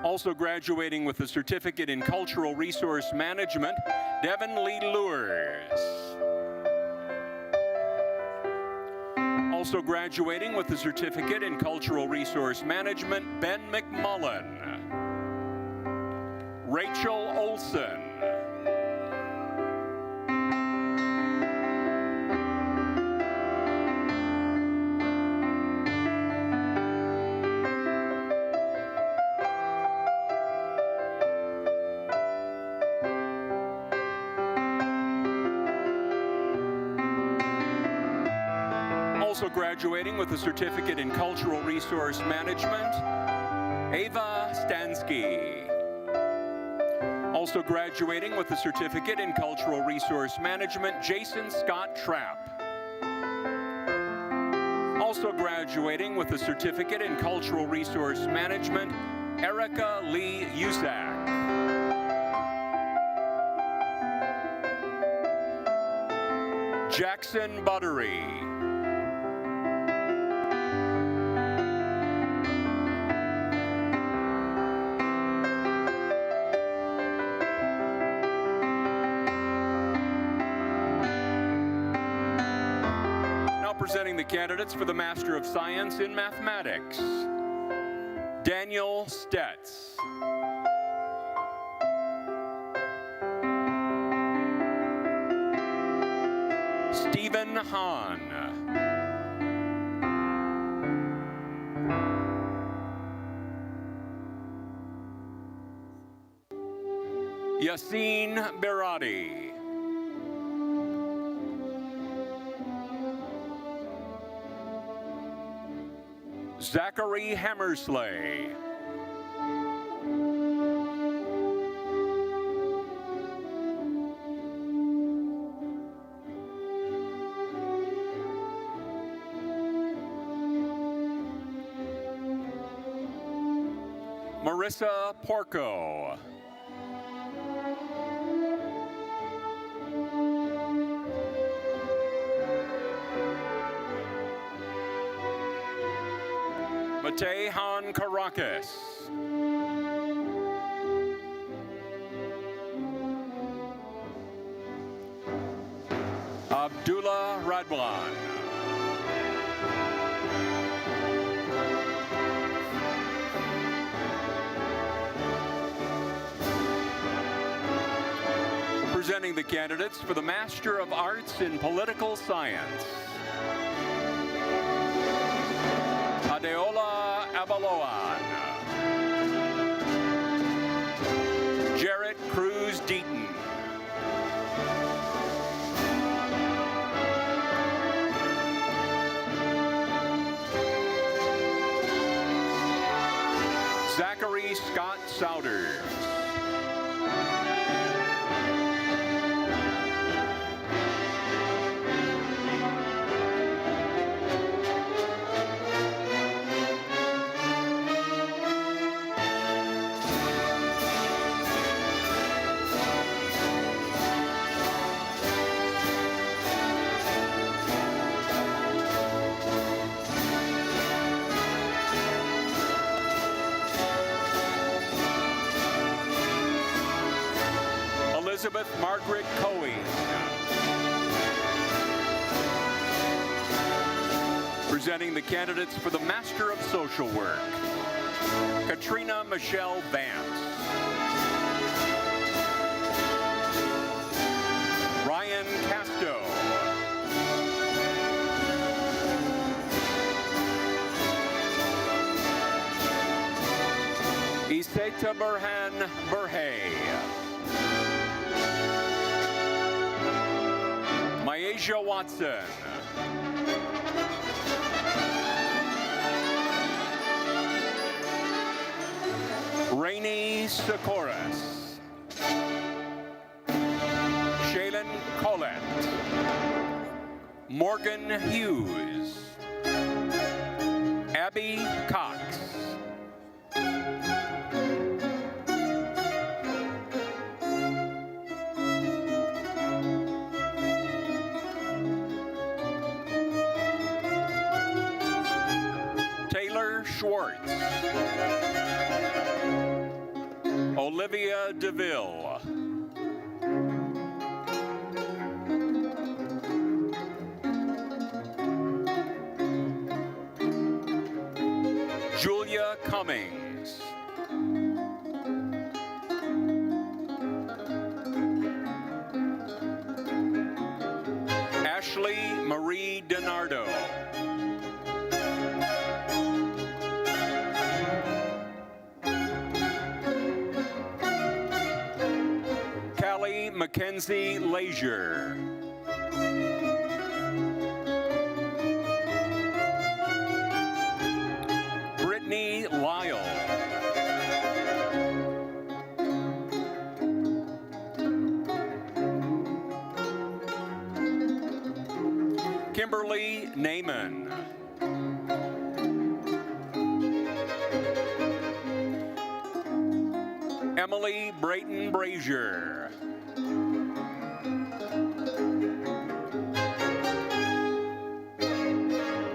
Also graduating with a certificate in Cultural Resource Management, Devin Lee Lures. Also graduating with a certificate in Cultural Resource Management, Ben McMullen. Rachel Olson. Also graduating with a certificate in Cultural Resource Management, Ava Stansky. Also graduating with a certificate in Cultural Resource Management, Jason Scott Trapp. Also graduating with a certificate in Cultural Resource Management, Erica Lee Usack. Jackson Buttery. Now presenting the candidates for the Master of Science in Mathematics. Daniel Stetz. Stephen Hahn. Yassine Berati. Zachary Hammersley. Marissa Porco. Matehan Caracas. Abdullah Radwan. Presenting the candidates for the Master of Arts in Political Science. Adeola Abaloan. Jarrett Cruz Deaton. Zachary Scott Souders. Elizabeth Margaret Coey. Presenting the candidates for the Master of Social Work. Katrina Michelle Vance. Ryan Casto. Iseta Burhan Burhay. Myasia Watson. Rainey Socorus. Shaylin Collette. Morgan Hughes. Abby Cox. Taylor Schwartz. Olivia DeVille. Julia Cummings. Ashley Marie DiNardo. Callie Mackenzie Leisure. Naaman. Emily Brayton Brazier.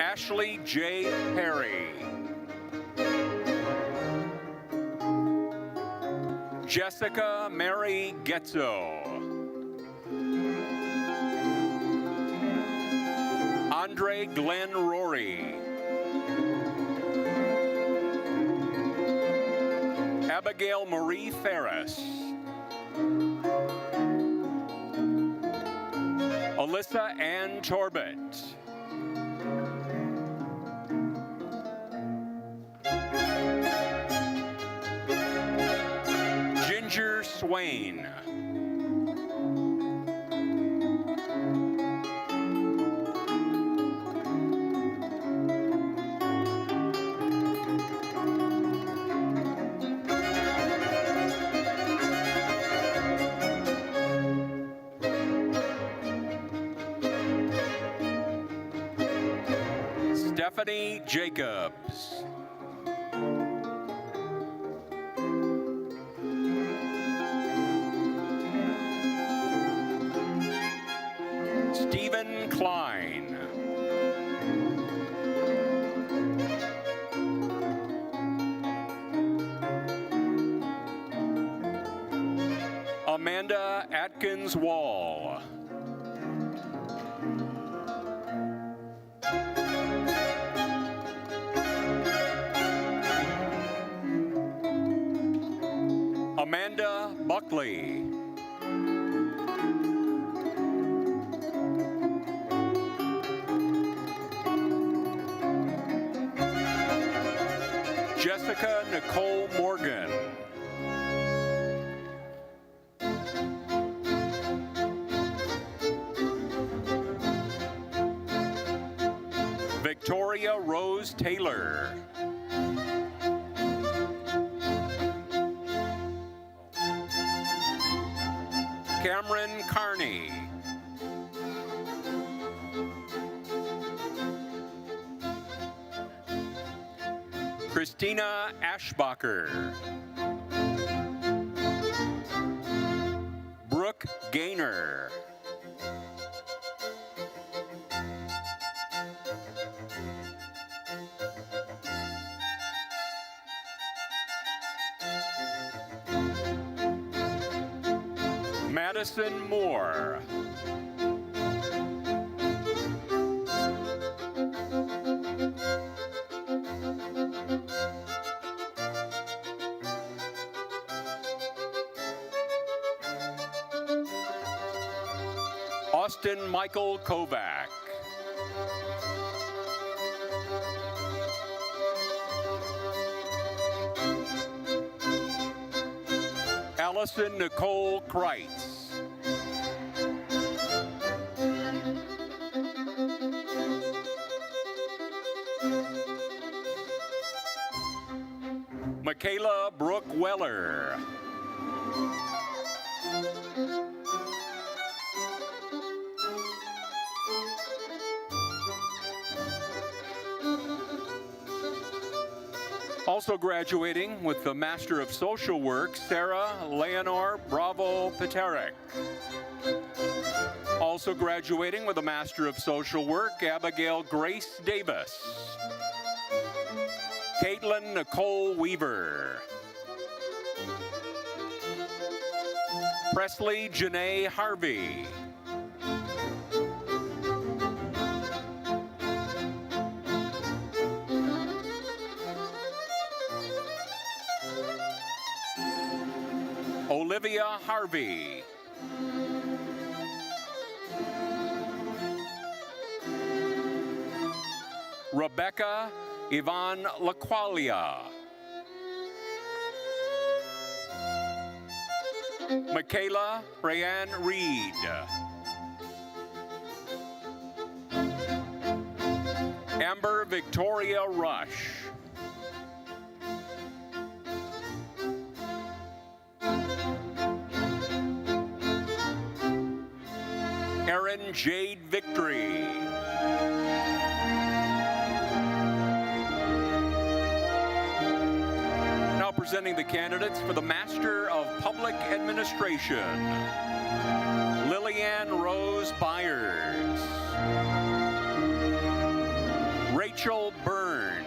Ashley J. Perry. Jessica Mary Getzo. Andre Glenn Rory. Abigail Marie Ferris. Alyssa Ann Torbett. Ginger Swain. Stephanie Jacobs. Stephen Klein. Amanda Atkins Wall. Amanda Buckley. Jessica Nicole Morgan. Victoria Rose Taylor. Cameron Carney. Christina Ashbacher. Brooke Gaynor. Madison Moore. Austin Michael Kovac. Allison Nicole Kreitz. Michaela Brooke Weller. Also graduating with the Master of Social Work, Sarah Leonor Bravo Peterick. Also graduating with a Master of Social Work, Abigail Grace Davis. Caitlin Nicole Weaver. Presley Janae Harvey. Olivia Harvey. Rebecca Yvonne Laqualia. Michaela Rayanne Reed. Amber Victoria Rush. Erin Jade Victory. presenting the candidates for the Master of Public Administration. Lillian Rose Byers. Rachel Byrne.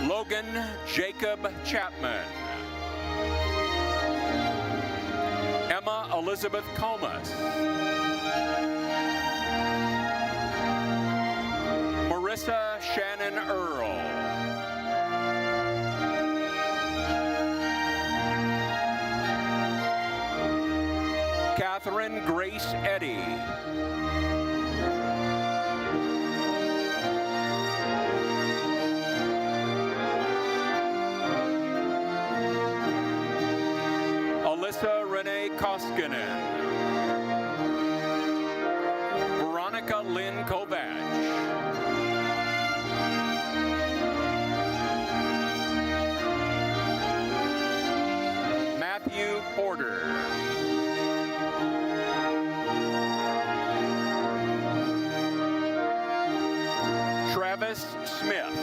Logan Jacob Chapman. Emma Elizabeth Comas. Marissa Shannon Earl. Catherine Grace Eddy. Alyssa Renee Koskinen. Veronica Lynn Kovach. Matthew Porter. Travis Smith.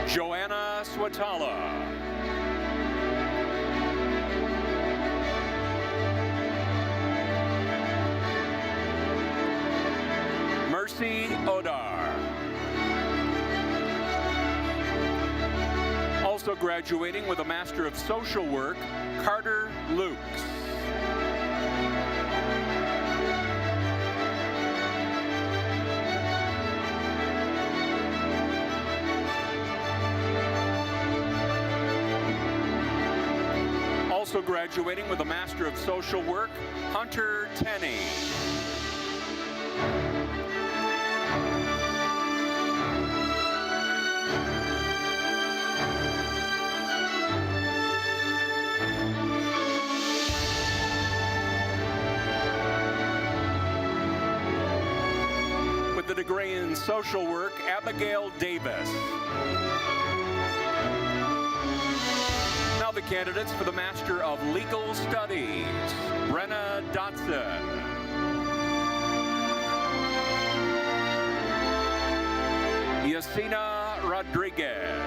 Joanna Swatala. Mercy Odar. Also graduating with a Master of Social Work, Carter Lukes. Also graduating with a Master of Social Work, Hunter Tenney. With a degree in Social Work, Abigail Davis. Now the candidates for the Master of Legal Studies. Brenna Dotson. Yasina Rodriguez.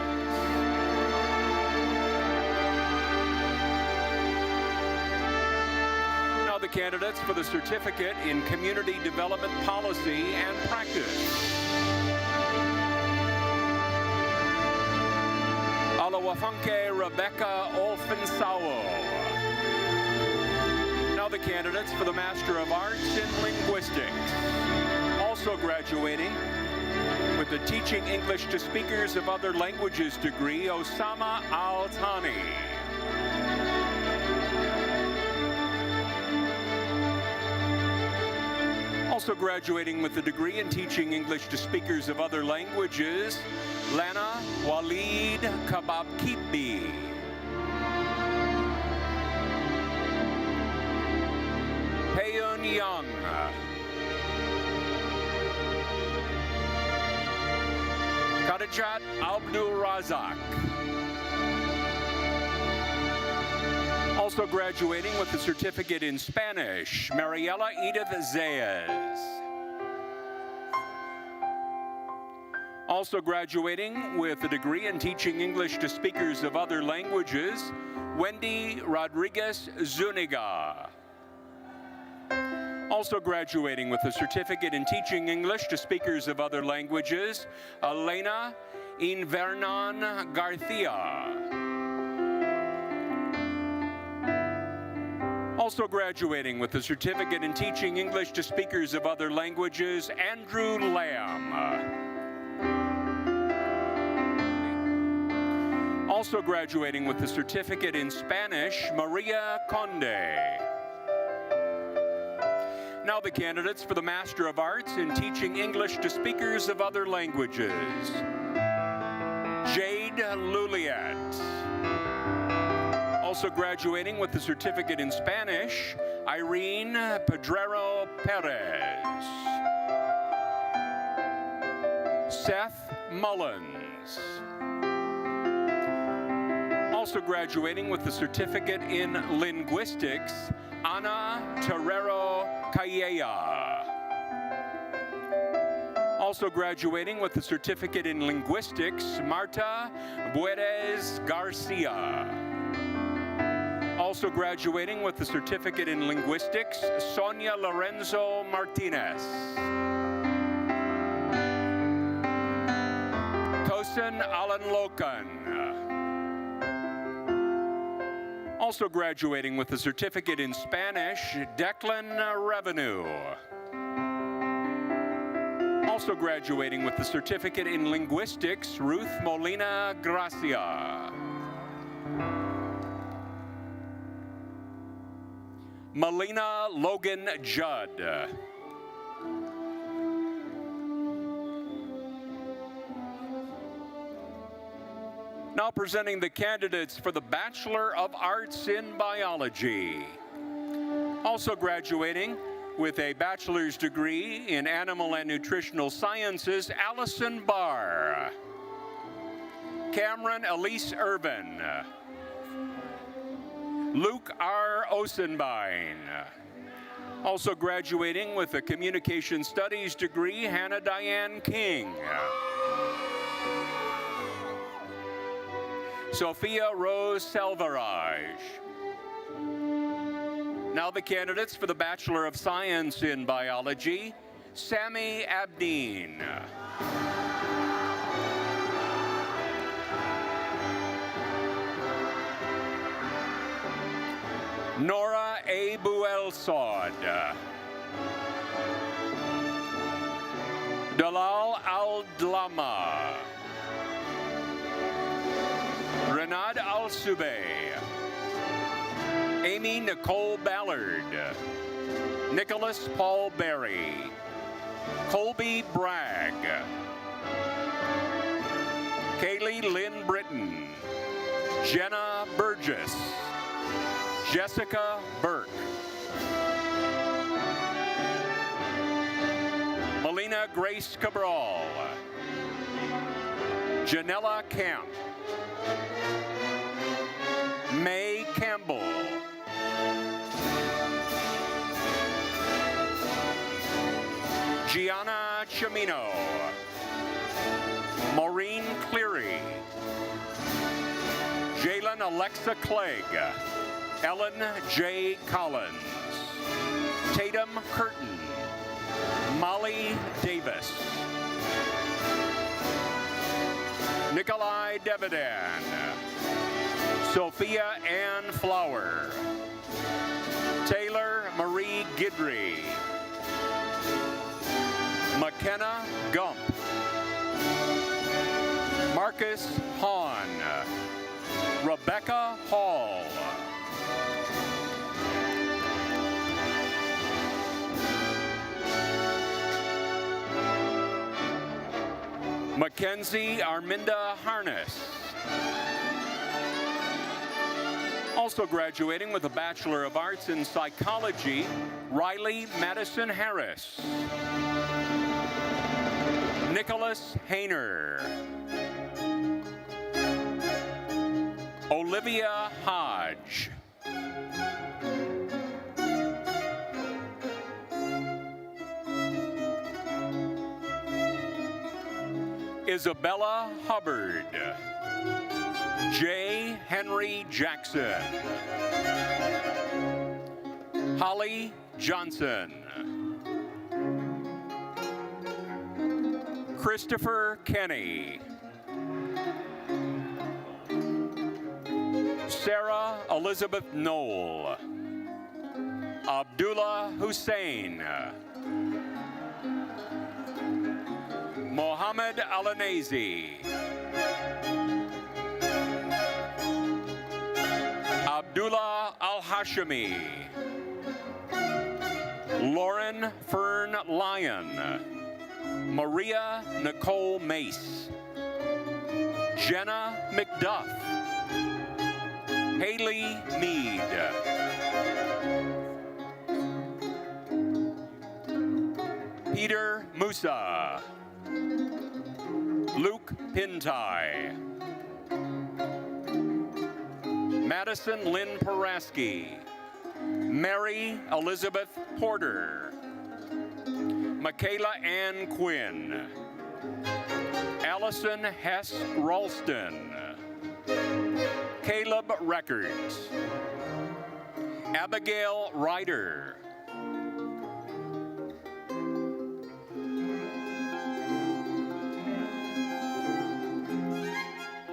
Now the candidates for the Certificate in Community Development Policy and Practice. Alawafunke Rebecca Olfensauo. Now the candidates for the Master of Arts in Linguistics. Also graduating with the Teaching English to Speakers of Other Languages degree, Osama Al-Thani. Also graduating with the degree in Teaching English to Speakers of Other Languages, Lana Walid Kababkibi. Peyun Young. Khadijat Abdul Razak. Also graduating with the Certificate in Spanish, Mariela Edith Zayas. Also graduating with a degree in Teaching English to Speakers of Other Languages, Wendy Rodriguez Zuniga. Also graduating with a Certificate in Teaching English to Speakers of Other Languages, Elena Invernan Garcia. Also graduating with a Certificate in Teaching English to Speakers of Other Languages, Andrew Lamb. Also graduating with the Certificate in Spanish, Maria Conde. Now the candidates for the Master of Arts in Teaching English to Speakers of Other Languages. Jade Luliet. Also graduating with the Certificate in Spanish, Irene Pedrero Perez. Seth Mullins. Also graduating with the certificate in linguistics, Ana Terrero Calleja. Also graduating with the certificate in linguistics, Marta Buedes Garcia. Also graduating with the certificate in linguistics, Sonia Lorenzo Martinez. Tosin Alan Locan. Also graduating with the certificate in Spanish, Declan Revenue. Also graduating with the certificate in linguistics, Ruth Molina Gracia. Melina Logan Judd. Now presenting the candidates for the Bachelor of Arts in Biology. Also graduating with a bachelor's degree in Animal and Nutritional Sciences, Allison Barr. Cameron Elise Irvin. Luke R. Osenbein. Also graduating with a Communication Studies degree, Hannah Diane King. Sophia Rose Selvaraj. Now the candidates for the Bachelor of Science in Biology, Sammy Abdeen. Nora A. Buelsod. Dalal Al-Dlama. Renad Al-Subeh. Amy Nicole Ballard. Nicholas Paul Berry. Colby Bragg. Kaylee Lynn Britton. Jenna Burgess. Jessica Burke. Melina Grace Cabral. Janella Camp. May Campbell. Gianna Chimino. Maureen Cleary. Jalen Alexa Clegg. Ellen J. Collins. Tatum Curtin. Molly Davis. Nikolai Devidan. Sophia Ann Flower. Taylor Marie Gidry. McKenna Gump. Marcus Hahn. Rebecca Hall. Mackenzie Arminda Harness. Also graduating with a Bachelor of Arts in Psychology, Riley Madison Harris. Nicholas Hayner. Olivia Hodge. Isabella Hubbard. J. Henry Jackson. Holly Johnson. Christopher Kenny. Sarah Elizabeth Knoll. Abdullah Hussein. Mohammed Alanazi. Abdullah Al-Hashimi. Lauren Fern Lyon. Maria Nicole Mace. Jenna McDuff. Haley Mead. Peter Musa. Luke Pintai. Madison Lynn Paraski, Mary Elizabeth Porter, Michaela Ann Quinn, Allison Hess Ralston, Caleb Records, Abigail Ryder,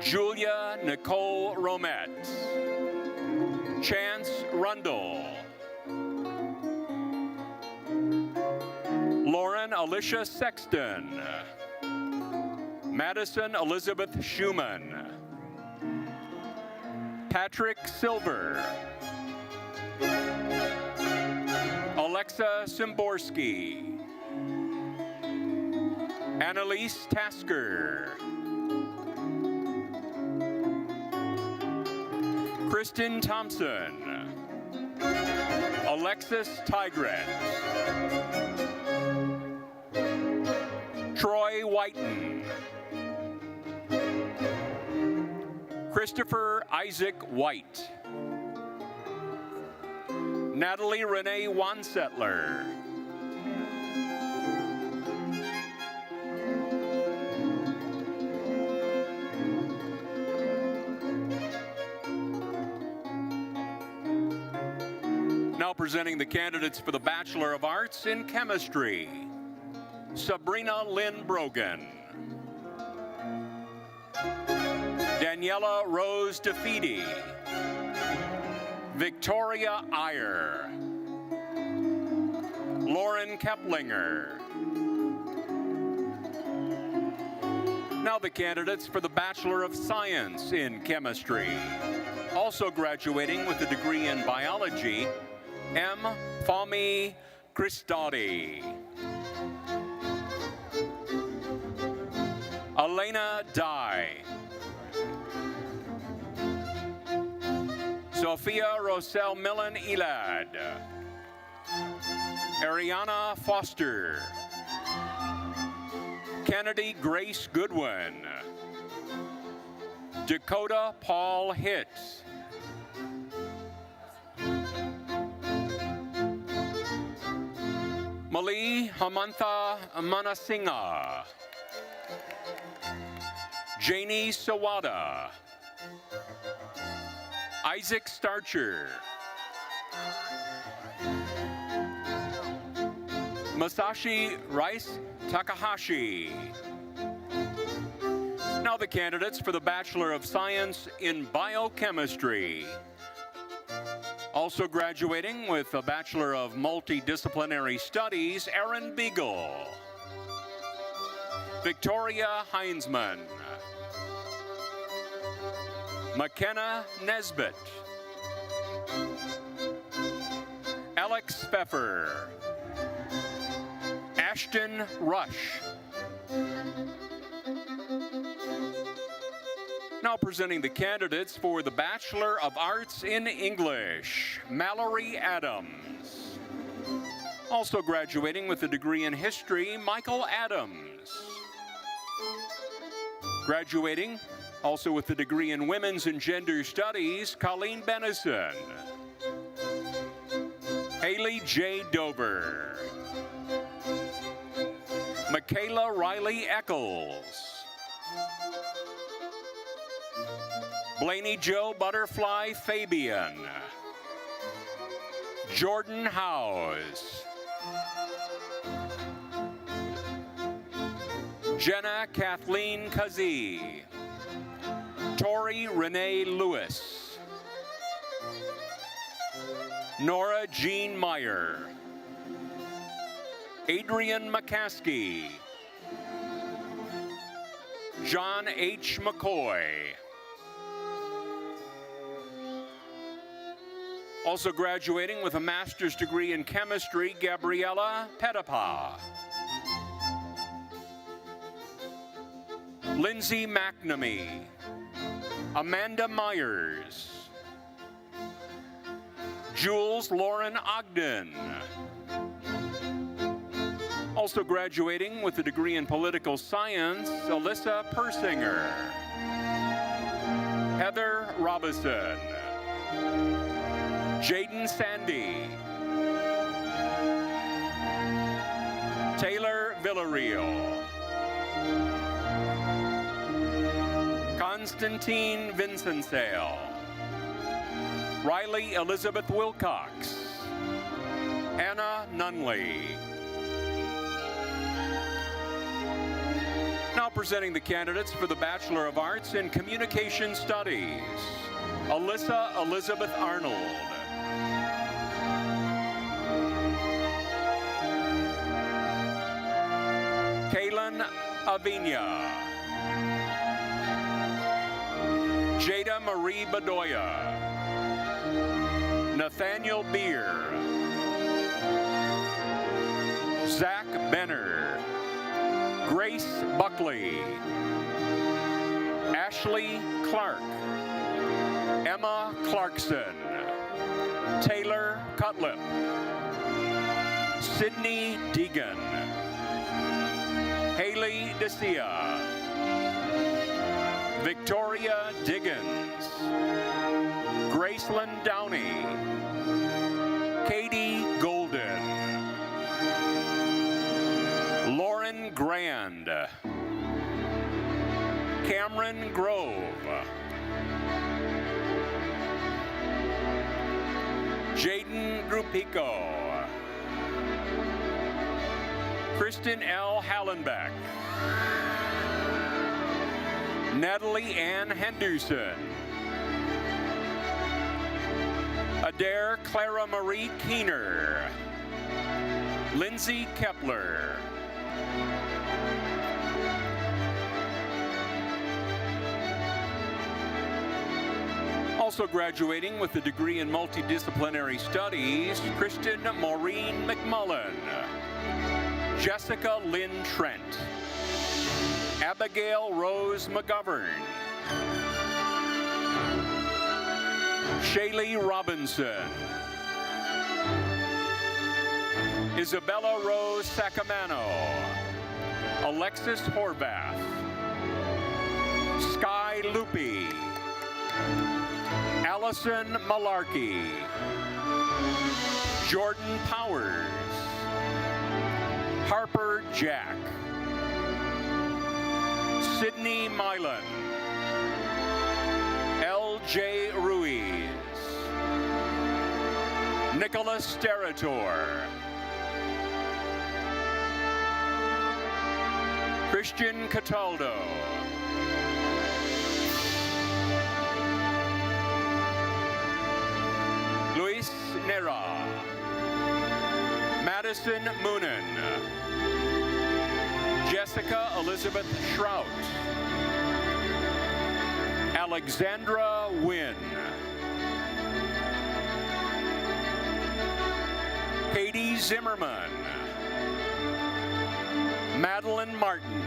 Julia Nicole Romette, Chance Rundle, Lauren Alicia Sexton, Madison Elizabeth Schumann, Patrick Silver, Alexa Simborski, Annalise Tasker, Kristen Thompson, Alexis Tigret, Troy Whiten, Christopher Isaac White, Natalie Renee Wansettler, now presenting the candidates for the Bachelor of Arts in Chemistry, Sabrina Lynn Brogan, Daniela Rose DeFede, Victoria Iyer, Lauren Keplinger. Now the candidates for the Bachelor of Science in Chemistry. Also graduating with a degree in biology, M. Fahmi Christadi, Elena Dye, Sophia Roselle Millen Elad, Ariana Foster, Kennedy Grace Goodwin, Dakota Paul Hitt, Mali Hamantha Manasingha, Janie Sawada, Isaac Starcher, Masashi Rice Takahashi. Now the candidates for the Bachelor of Science in Biochemistry. Also graduating with a Bachelor of Multidisciplinary Studies, Erin Beagle, Victoria Heinzman, McKenna Nesbitt, Alex Pfeffer, Ashton Rush. Now presenting the candidates for the Bachelor of Arts in English, Mallory Adams. Also graduating with a degree in history, Michael Adams. Graduating also with a degree in women's and gender studies, Colleen Benison. Haley J. Dover. Michaela Riley Eccles. Blaney Joe Butterfly Fabian. Jordan Howes. Jenna Kathleen Kazee. Tori Renee Lewis. Nora Jean Meyer. Adrian McCaskey. John H. McCoy. Also graduating with a master's degree in chemistry, Gabriella Petapa. Lindsay McNamee. Amanda Myers. Jules Lauren Ogden. Also graduating with a degree in political science, Alyssa Persinger. Heather Robison. Jaden Sandy, Taylor Villarreal, Constantine Vincensale, Riley Elizabeth Wilcox, Anna Nunley. Now presenting the candidates for the Bachelor of Arts in Communication Studies. Alyssa Elizabeth Arnold. Kaylin Avina. Jada Marie Bedoya. Nathaniel Beer. Zach Benner. Grace Buckley. Ashley Clark. Emma Clarkson. Taylor Cutlip. Sydney Deegan. Haley Decia. Victoria Diggins. Graceland Downey. Katie Golden. Lauren Grand. Cameron Grove. Jaden Grupico. Kristen L. Hallenbeck. Natalie Ann Henderson. Adair Clara Marie Keener. Lindsay Kepler. Also graduating with a degree in multidisciplinary studies, Kristen Maureen McMullen. Jessica Lynn Trent. Abigail Rose McGovern. Shaylee Robinson. Isabella Rose Sacamano. Alexis Horvath. Sky Loopy. Allison Malarkey. Jordan Powers. Harper Jack. Sydney Milan. L.J. Ruiz. Nicholas Sterator. Christian Cataldo. Luis Nera. Madison Moonen. Jessica Elizabeth Shrout. Alexandra Wynn. Katie Zimmerman. Madeline Martin.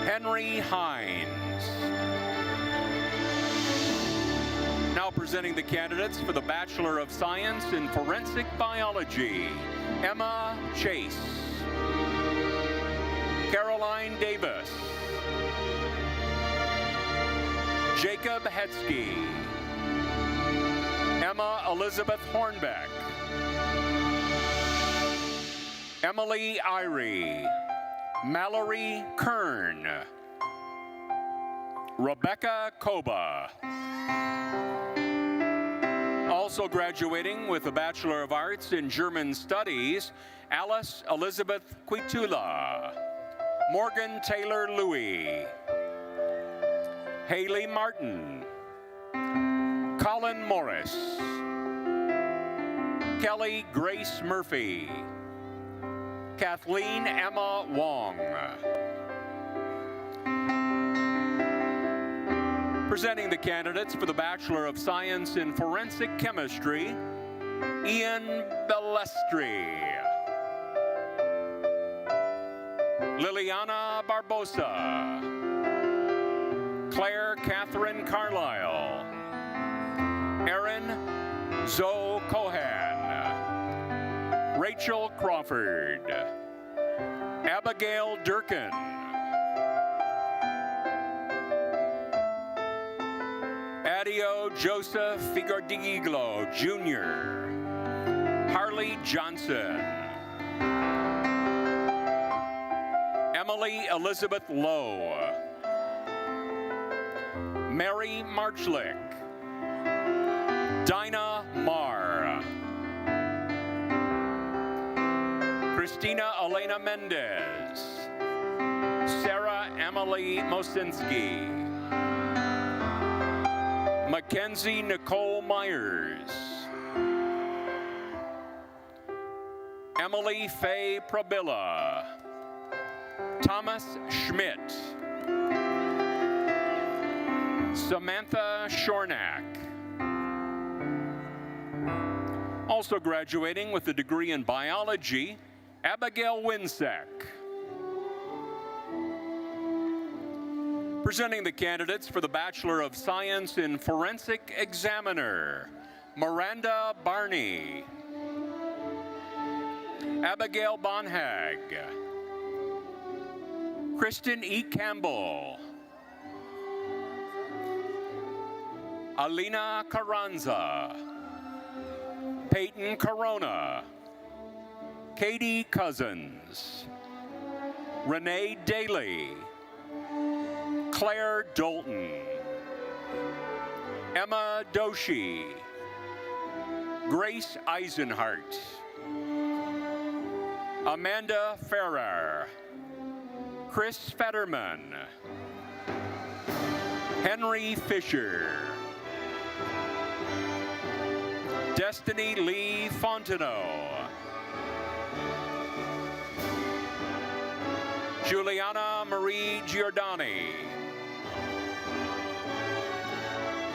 Henry Hines. Now presenting the candidates for the Bachelor of Science in Forensic Biology. Emma Chase. Caroline Davis. Jacob Hetzke. Emma Elizabeth Hornbeck. Emily Irie. Mallory Kern. Rebecca Koba. Also graduating with a Bachelor of Arts in German Studies, Alice Elizabeth Quitula. Morgan Taylor Louie. Haley Martin. Colin Morris. Kelly Grace Murphy. Kathleen Emma Wong. Presenting the candidates for the Bachelor of Science in Forensic Chemistry, Ian Bellestri. Liliana Barbosa. Claire Catherine Carlisle. Erin Zoe Cohan. Rachel Crawford. Abigail Durkin. Adio Julio Joseph Figueroa Jr., Harley Johnson, Emily Elizabeth Lowe, Mary Marchlick, Dinah Marr, Christina Elena Mendez, Sarah Emily Mosinski, Mackenzie Nicole Myers, Emily Faye Probilla, Thomas Schmidt, Samantha Shornack. Also graduating with a degree in biology, Abigail Winsek. Presenting the candidates for the Bachelor of Science in Forensic Examiner, Miranda Barney, Abigail Bonhag, Kristen E. Campbell, Alina Carranza, Peyton Corona, Katie Cousins, Renee Daly, Claire Dolton, Emma Doshi, Grace Eisenhart, Amanda Ferrer, Chris Fetterman, Henry Fisher, Destiny Lee Fontenot, Juliana Marie Giordani,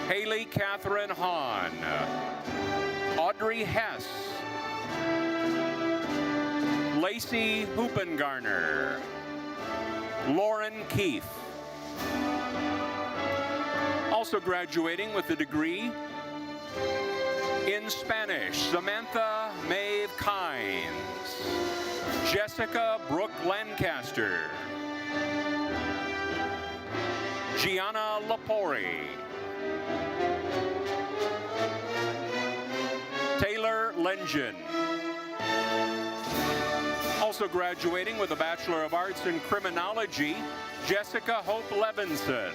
Haley Catherine Hahn, Audrey Hess, Lacey Hoopengarner, Lauren Keefe. Also graduating with a degree in Spanish, Samantha Maeve Kynes, Jessica Brooke Lancaster, Gianna Lapori, Taylor Lengen. Also graduating with a Bachelor of Arts in Criminology, Jessica Hope Levinson,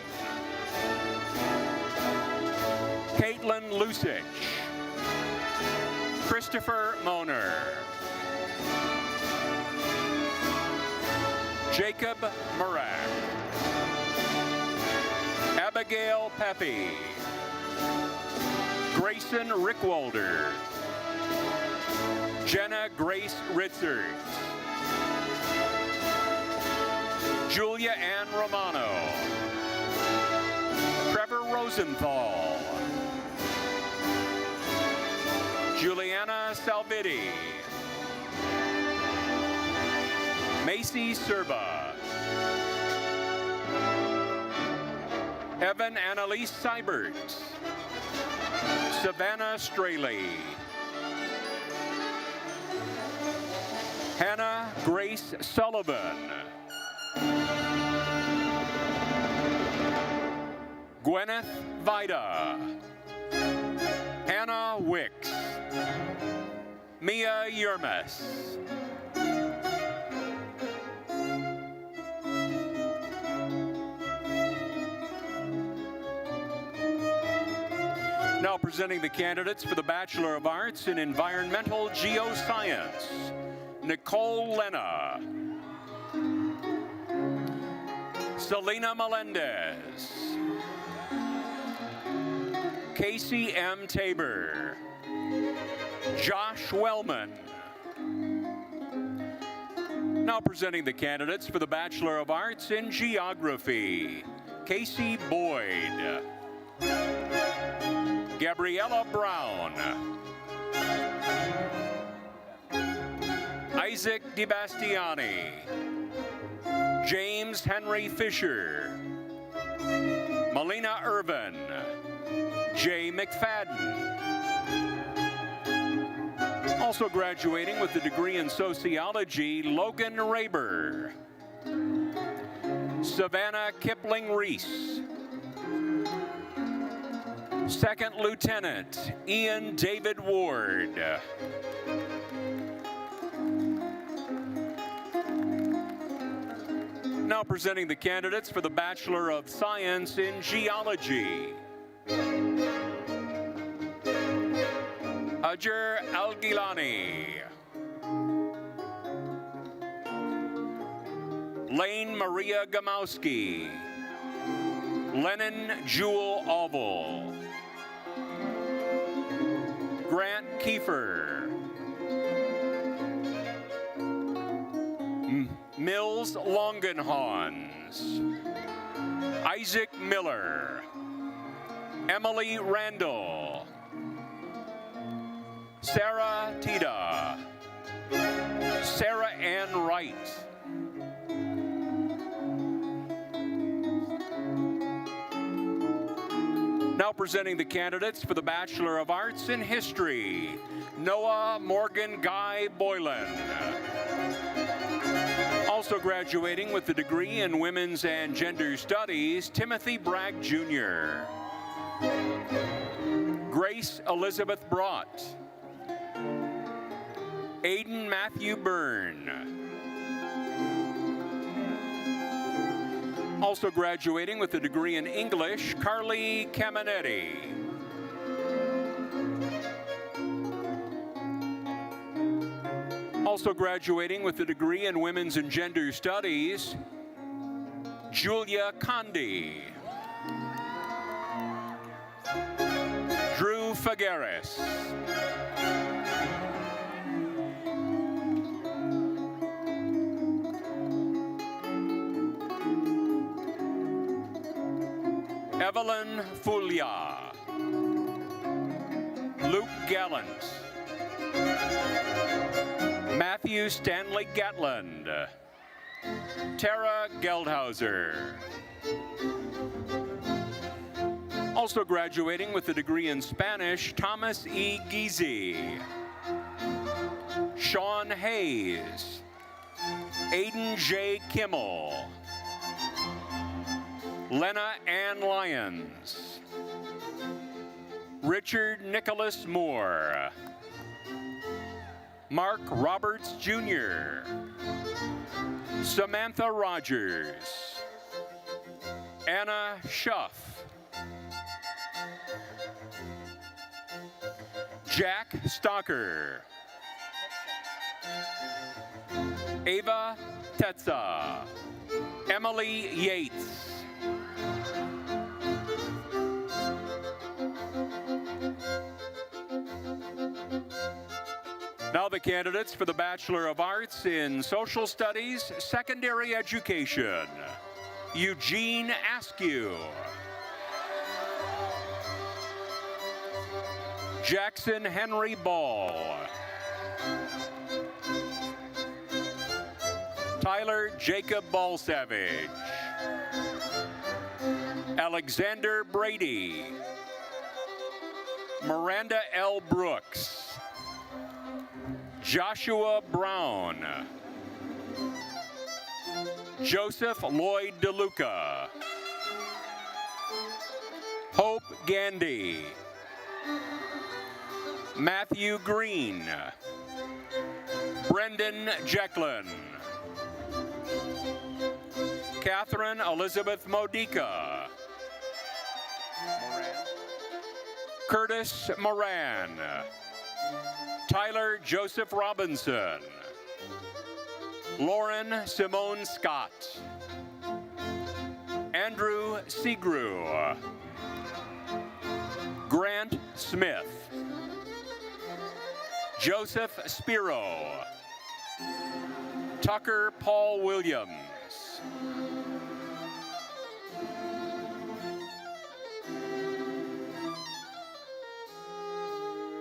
Caitlin Lusich, Christopher Moner, Jacob Murak, Abigail Pepe, Grayson Rickwalder, Jenna Grace Ritzert, Julia Ann Romano, Trevor Rosenthal, Juliana Salviti, Macy Serba, Evan Annalise Seibert, Savannah Straley, Hannah Grace Sullivan, Gwyneth Vida, Hannah Wicks, Mia Yermes, now presenting the candidates for the Bachelor of Arts in Environmental Geoscience, Nicole Lena, Selena Melendez, Casey M. Tabor, Josh Wellman. Now presenting the candidates for the Bachelor of Arts in Geography, Casey Boyd, Gabriella Brown, Isaac DiBastiani, James Henry Fisher, Melina Irvin, Jay McFadden. Also graduating with a degree in sociology, Logan Raber, Savannah Kipling Reese, Second Lieutenant Ian David Ward. Now presenting the candidates for the Bachelor of Science in Geology. Hajar Al-Gilani. Lane Maria Gamowski. Lennon Jewel Oval. Grant Kiefer. Mills Longenhans. Isaac Miller. Emily Randall. Sarah Tida. Sarah Ann Wright. Now presenting the candidates for the Bachelor of Arts in History. Noah Morgan Guy Boylan. Also graduating with the degree in Women's and Gender Studies, Timothy Bragg Jr. Grace Elizabeth Brott. Aiden Matthew Byrne. Also graduating with a degree in English, Carly Caminetti. Also graduating with a degree in Women's and Gender Studies, Julia Condi. Drew Figueres. Evelyn Fulia. Luke Gallant. Matthew Stanley Gatland. Tara Geldhauser. Also graduating with a degree in Spanish, Thomas E. Giese. Sean Hayes. Aiden J. Kimmel. Lena Ann Lyons. Richard Nicholas Moore. Mark Roberts Jr. Samantha Rogers. Anna Schuff. Jack Stocker. Ava Tetza. Emily Yates. Now the candidates for the Bachelor of Arts in Social Studies, Secondary Education. Eugene Askew. Jackson Henry Ball. Tyler Jacob Ballsavage. Alexander Brady. Miranda L. Brooks. Joshua Brown. Joseph Lloyd DeLuca. Hope Gandy. Matthew Green. Brendan Jecklin. Catherine Elizabeth Modica. Curtis Moran. Tyler Joseph Robinson. Lauren Simone Scott. Andrew Segru. Grant Smith. Joseph Spiro. Tucker Paul Williams.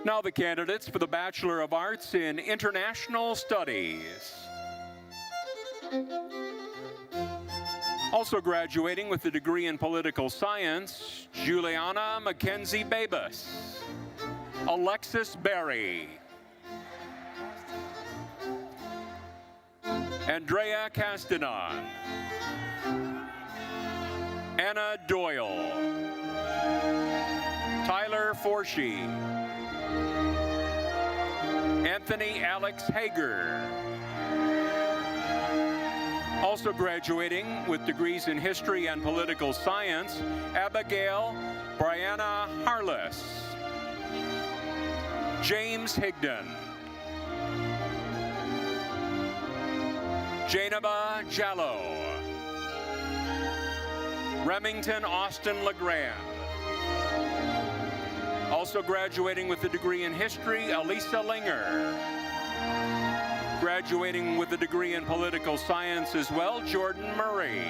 Now the candidates for the Bachelor of Arts in International Studies. Also graduating with a degree in Political Science, Juliana Mackenzie Babus. Alexis Berry. Andrea Castanon. Anna Doyle. Tyler Forshee. Anthony Alex Hager. Also graduating with degrees in history and political science, Abigail Brianna Harless. James Higdon. Janaba Jallo. Remington Austin LeGrand. Also graduating with a degree in history, Elisa Linger. Graduating with a degree in political science as well, Jordan Murray.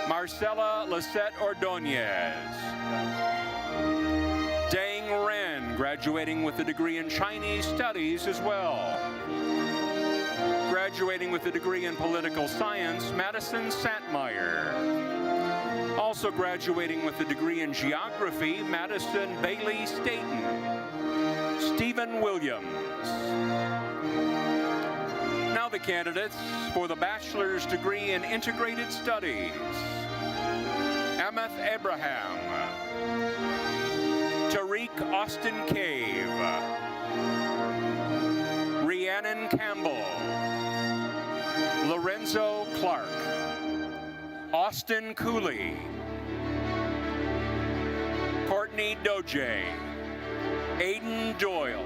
Marcela Lisette Ordonez. Dang Ren, graduating with a degree in Chinese studies as well. Graduating with a degree in political science, Madison Santmeyer. Also graduating with a degree in geography, Madison Bailey Staten. Stephen Williams. Now the candidates for the bachelor's degree in integrated studies. Ameth Abraham. Tariq Austin Cave. Rhiannon Campbell. Lorenzo Clark. Austin Cooley. Courtney Doje. Aiden Doyle.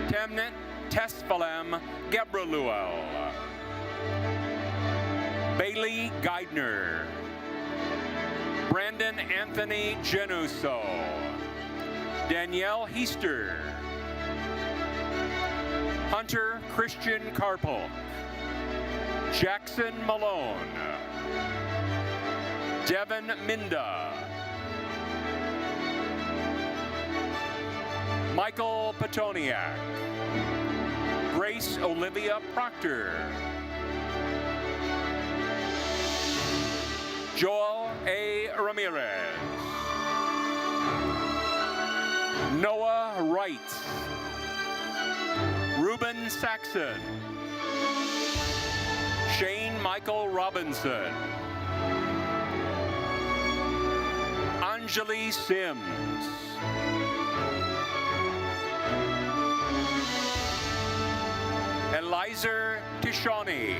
Temnet Tesfalem Gebraluel. Bailey Geidner. Brandon Anthony Genuso. Danielle Heister. Hunter Christian Carpel. Jackson Malone. Devin Minda. Michael Petoniak. Grace Olivia Proctor. Joel A. Ramirez. Noah Wright. Ruben Saxon. Shane Michael Robinson. Anjali Sims. Elizer Tishani.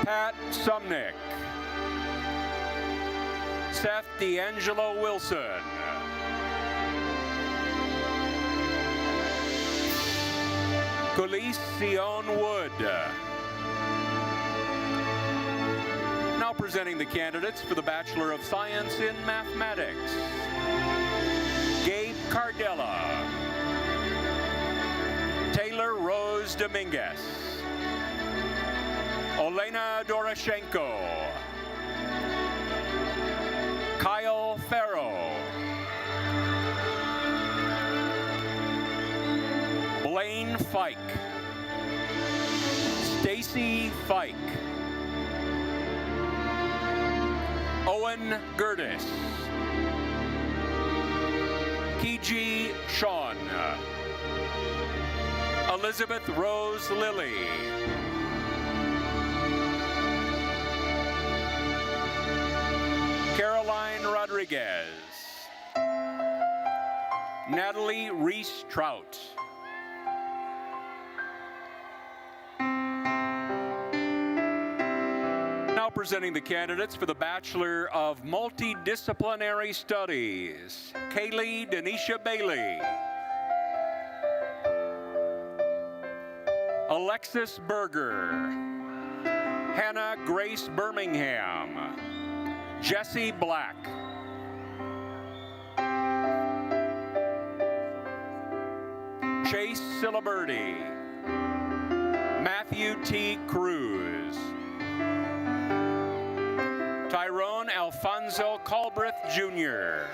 Pat Sumnick. Seth D'Angelo Wilson. Khalees Sion Wood. Now presenting the candidates for the Bachelor of Science in Mathematics. Gabe Cardella. Taylor Rose Dominguez. Olena Doroshenko. Kyle Farrow. Blaine Fike. Stacy Fike. Owen Gertis. Kiji Sean. Elizabeth Rose Lilly. Caroline Rodriguez. Natalie Reese Trout. Now presenting the candidates for the Bachelor of Multidisciplinary Studies. Kaylee Denisha Bailey. Alexis Berger. Hannah Grace Birmingham. Jesse Black. Chase Siliberti. Matthew T. Cruz. Tyrone Alfonso Culbreth Jr.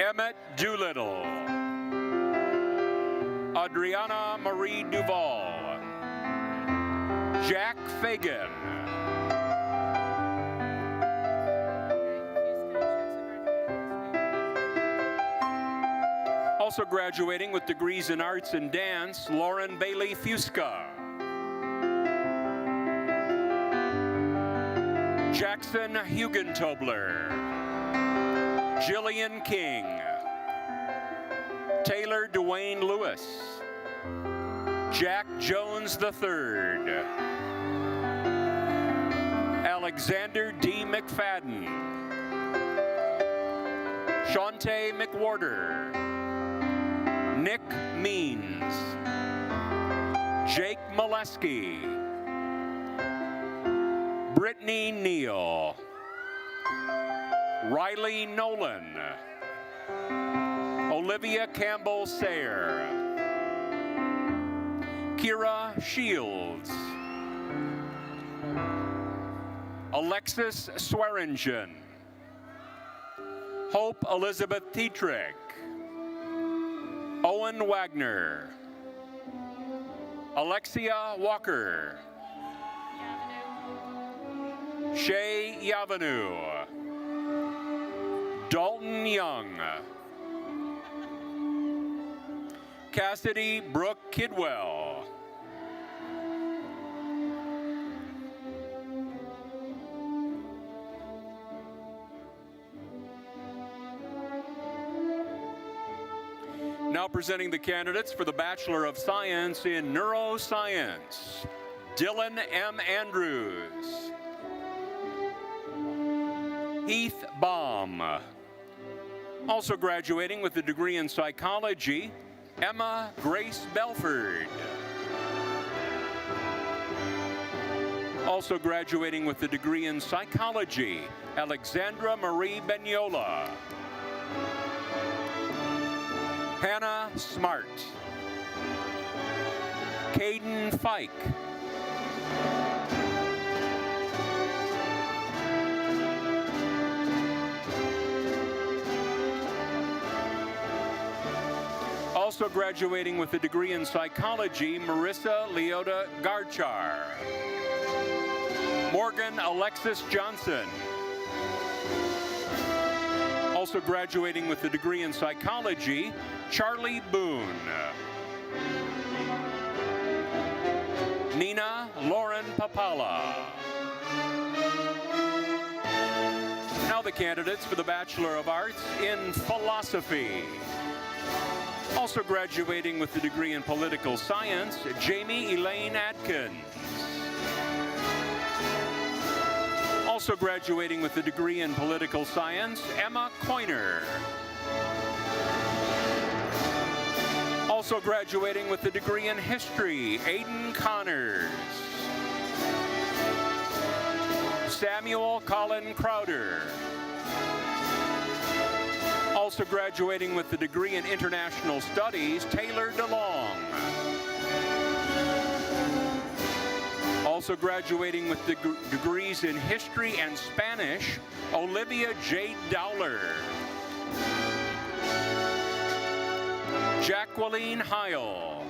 Emmett Doolittle. Adriana Marie Duval. Jack Fagan. Also graduating with degrees in arts and dance, Lauren Bailey Fusca. Jackson Hugentobler. Jillian King. Taylor Dwayne Lewis. Jack Jones III. Alexander D. McFadden. Shante McWhorter. Nick Means. Jake Molesky. Brittany Neal. Riley Nolan. Olivia Campbell Sayre. Kira Shields. Alexis Swearingen. Hope Elizabeth Tetrick. Owen Wagner. Alexia Walker. Shay Yavanu. Dalton Young. Cassidy Brooke Kidwell. Now presenting the candidates for the Bachelor of Science in Neuroscience. Dylan M. Andrews. Heath Baum. Also graduating with a degree in psychology, Emma Grace Belford. Also graduating with a degree in psychology, Alexandra Marie Benyola. Hannah Smart. Caden Fike. Also graduating with a degree in psychology, Marissa Leota Garchar. Morgan Alexis Johnson. Also graduating with a degree in psychology, Charlie Boone. Nina Lauren Papala. Now the candidates for the Bachelor of Arts in Philosophy. Also graduating with a degree in political science, Jamie Elaine Atkins. Also graduating with a degree in political science, Emma Coiner. Also graduating with a degree in history, Aiden Connors. Samuel Colin Crowder. Also graduating with a degree in international studies, Taylor DeLong. Also graduating with degrees in history and Spanish, Olivia J. Dowler. Jacqueline Heil.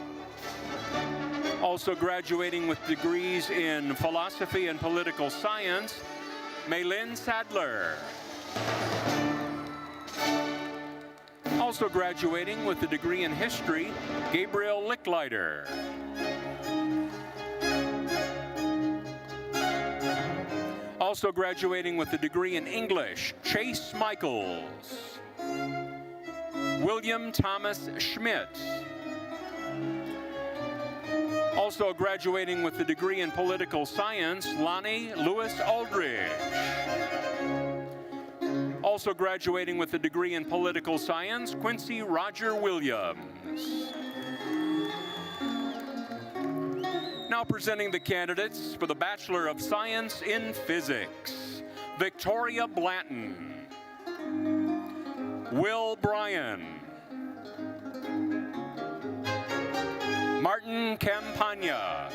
Also graduating with degrees in philosophy and political science, Maylin Sadler. Also graduating with a degree in history, Gabriel Licklider. Also graduating with a degree in English, Chase Michaels. William Thomas Schmidt. Also graduating with a degree in political science, Lonnie Lewis Aldridge. Also graduating with a degree in political science, Quincy Roger Williams. Now presenting the candidates for the Bachelor of Science in Physics, Victoria Blanton. Will Bryan. Martin Campagna.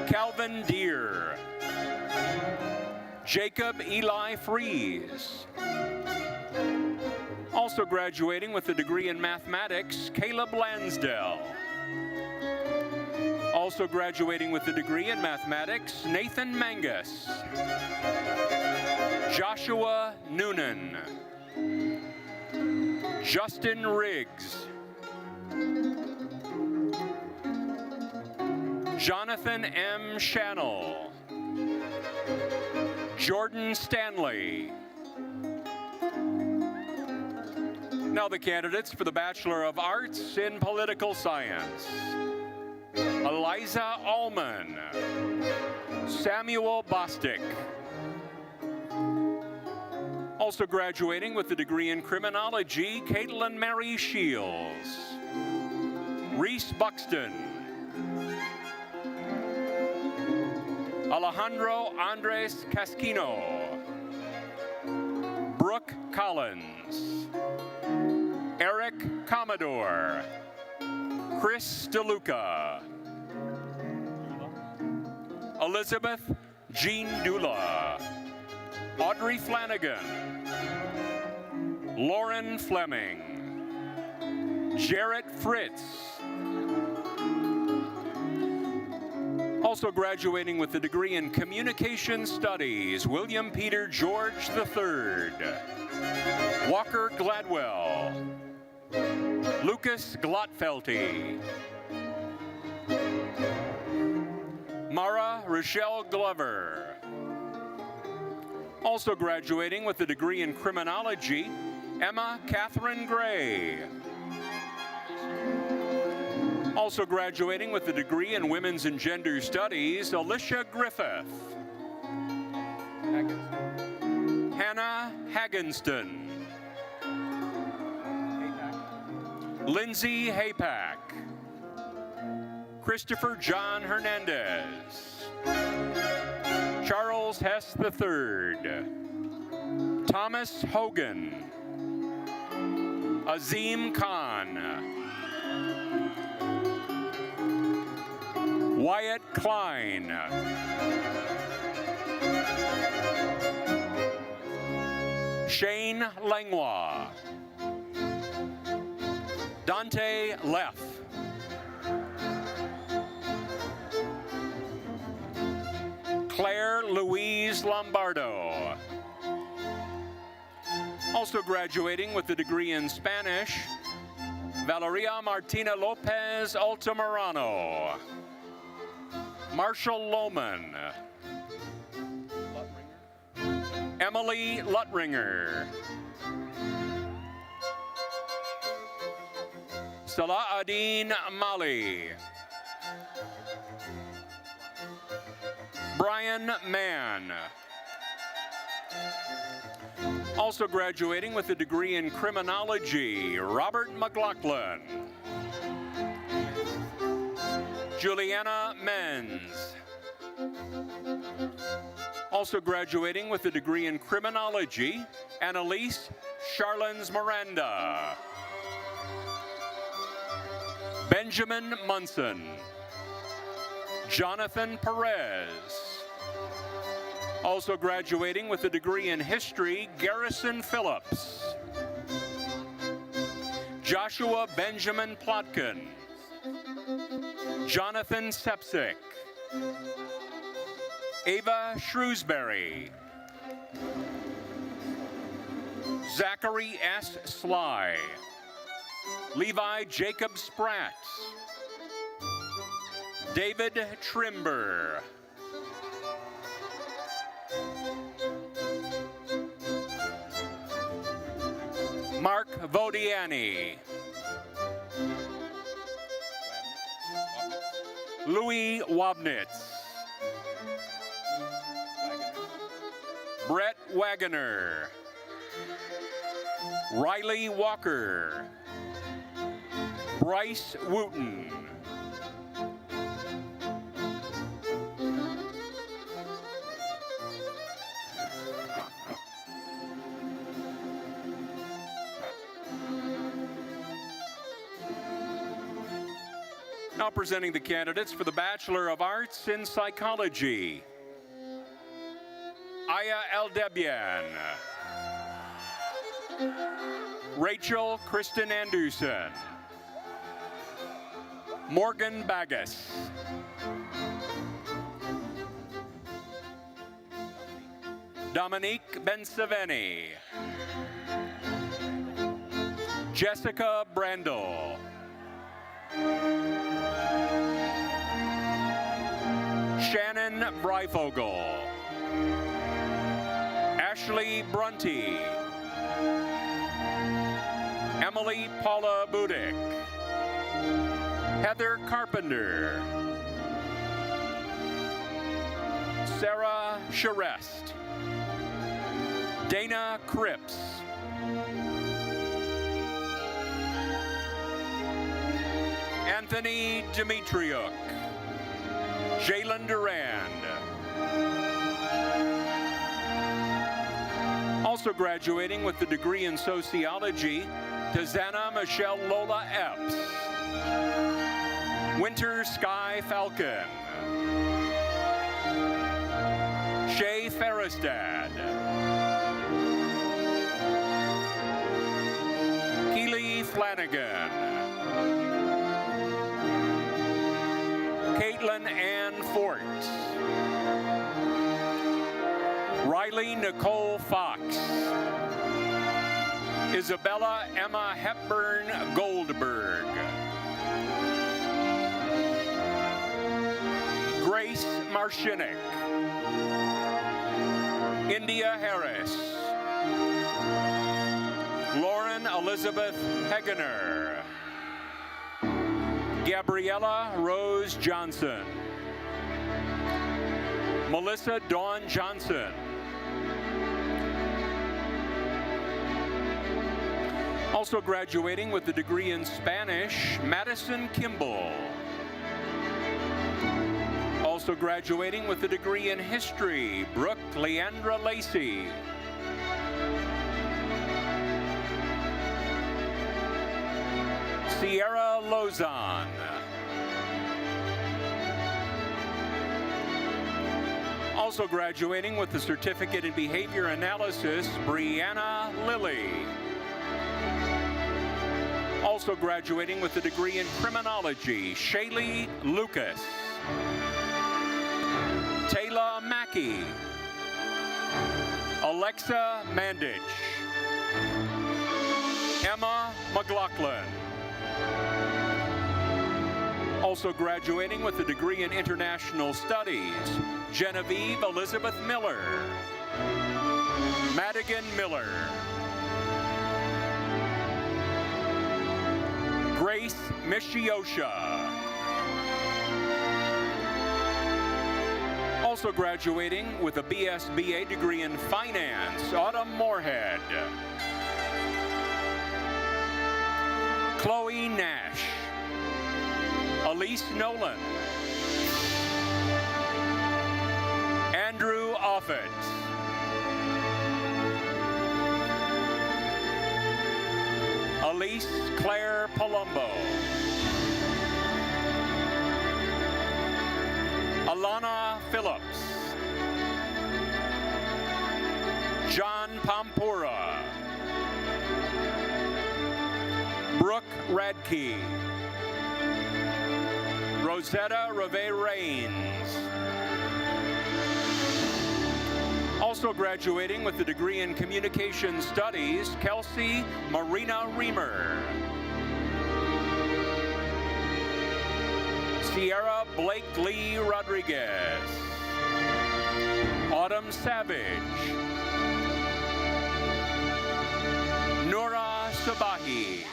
Calvin Deere. Jacob Eli Fries. Also graduating with a degree in mathematics, Caleb Lansdell. Also graduating with a degree in mathematics, Nathan Mangus. Joshua Noonan. Justin Riggs. Jonathan M. Shannell. Jordan Stanley. Now the candidates for the Bachelor of Arts in Political Science. Eliza Allman. Samuel Bostic. Also graduating with a degree in criminology, Caitlin Mary Shields. Reese Buxton. Alejandro Andres Casquino. Brooke Collins. Eric Commodore. Chris DeLuca. Elizabeth Jean Dula. Audrey Flanagan. Lauren Fleming. Jarrett Fritz. Also graduating with a degree in Communication Studies, William Peter George III. Walker Gladwell. Lucas Glotfelty. Mara Rochelle Glover. Also graduating with a degree in criminology, Emma Catherine Gray. Also graduating with a degree in women's and gender studies, Alicia Griffith. Hannah Hagenston. Lindsay Haypack. Christopher John Hernandez. Charles Hess III. Thomas Hogan. Azim Khan. Wyatt Klein. Shane Langlois. Dante Leff. Claire Louise Lombardo. Also graduating with a degree in Spanish, Valeria Martina Lopez Altamirano. Marshall Lohman. Emily Luttringer. Salaadin Mali. Brian Mann. Also graduating with a degree in criminology, Robert McLaughlin. Juliana Menz. Also graduating with a degree in criminology, Annalise Charlins Miranda. Benjamin Munson. Jonathan Perez. Also graduating with a degree in history, Garrison Phillips. Joshua Benjamin Plotkin. Jonathan Sepsic. Ava Shrewsbury. Zachary S. Sly. Levi Jacob Spratt. David Trimber. Mark Vodiani. Louis Wabnitz. Brett Wagoner. Riley Walker. Bryce Wooten. Now presenting the candidates for the Bachelor of Arts in Psychology. Aya Eldebian. Rachel Kristen Anderson. Morgan Bagas. Dominique Bensaveni. Jessica Brandel. Shannon Breifogel. Ashley Brunty. Emily Paula Budick. Heather Carpenter. Sarah Charest. Dana Cripps. Anthony Dimitriuk. Jalen Durand. Also graduating with the degree in sociology, Tazana Michelle Lola Epps. Winter Sky Falcon. Shay Ferristad. Keely Flanagan. Caitlin Ann Fort. Riley Nicole Fox. Isabella Emma Hepburn Goldberg. Grace Marshinik. India Harris. Lauren Elizabeth Hegener. Gabriella Rose Johnson. Melissa Dawn Johnson. Also graduating with the degree in Spanish, Madison Kimball. Also graduating with the degree in history, Brooke Leandra Lacey. Sierra Lozon. Also graduating with the certificate in behavior analysis, Brianna Lilly. Also graduating with the degree in criminology, Shaylee Lucas. Taylor Mackey. Alexa Mandich. Emma McLaughlin. Also graduating with a degree in international studies, Genevieve Elizabeth Miller. Madigan Miller. Grace Mishiosha. Also graduating with a BSBA degree in finance, Autumn Moorhead. Chloe Nash. Elise Nolan. Andrew Offit. Elise Claire Palumbo. Alana Phillips. John Pampura. Brooke Radke. Rosetta Reve Rains. Also graduating with a degree in communication studies, Kelsey Marina Reamer. Sierra Blake Lee Rodriguez. Autumn Savage. Nora Sabahi.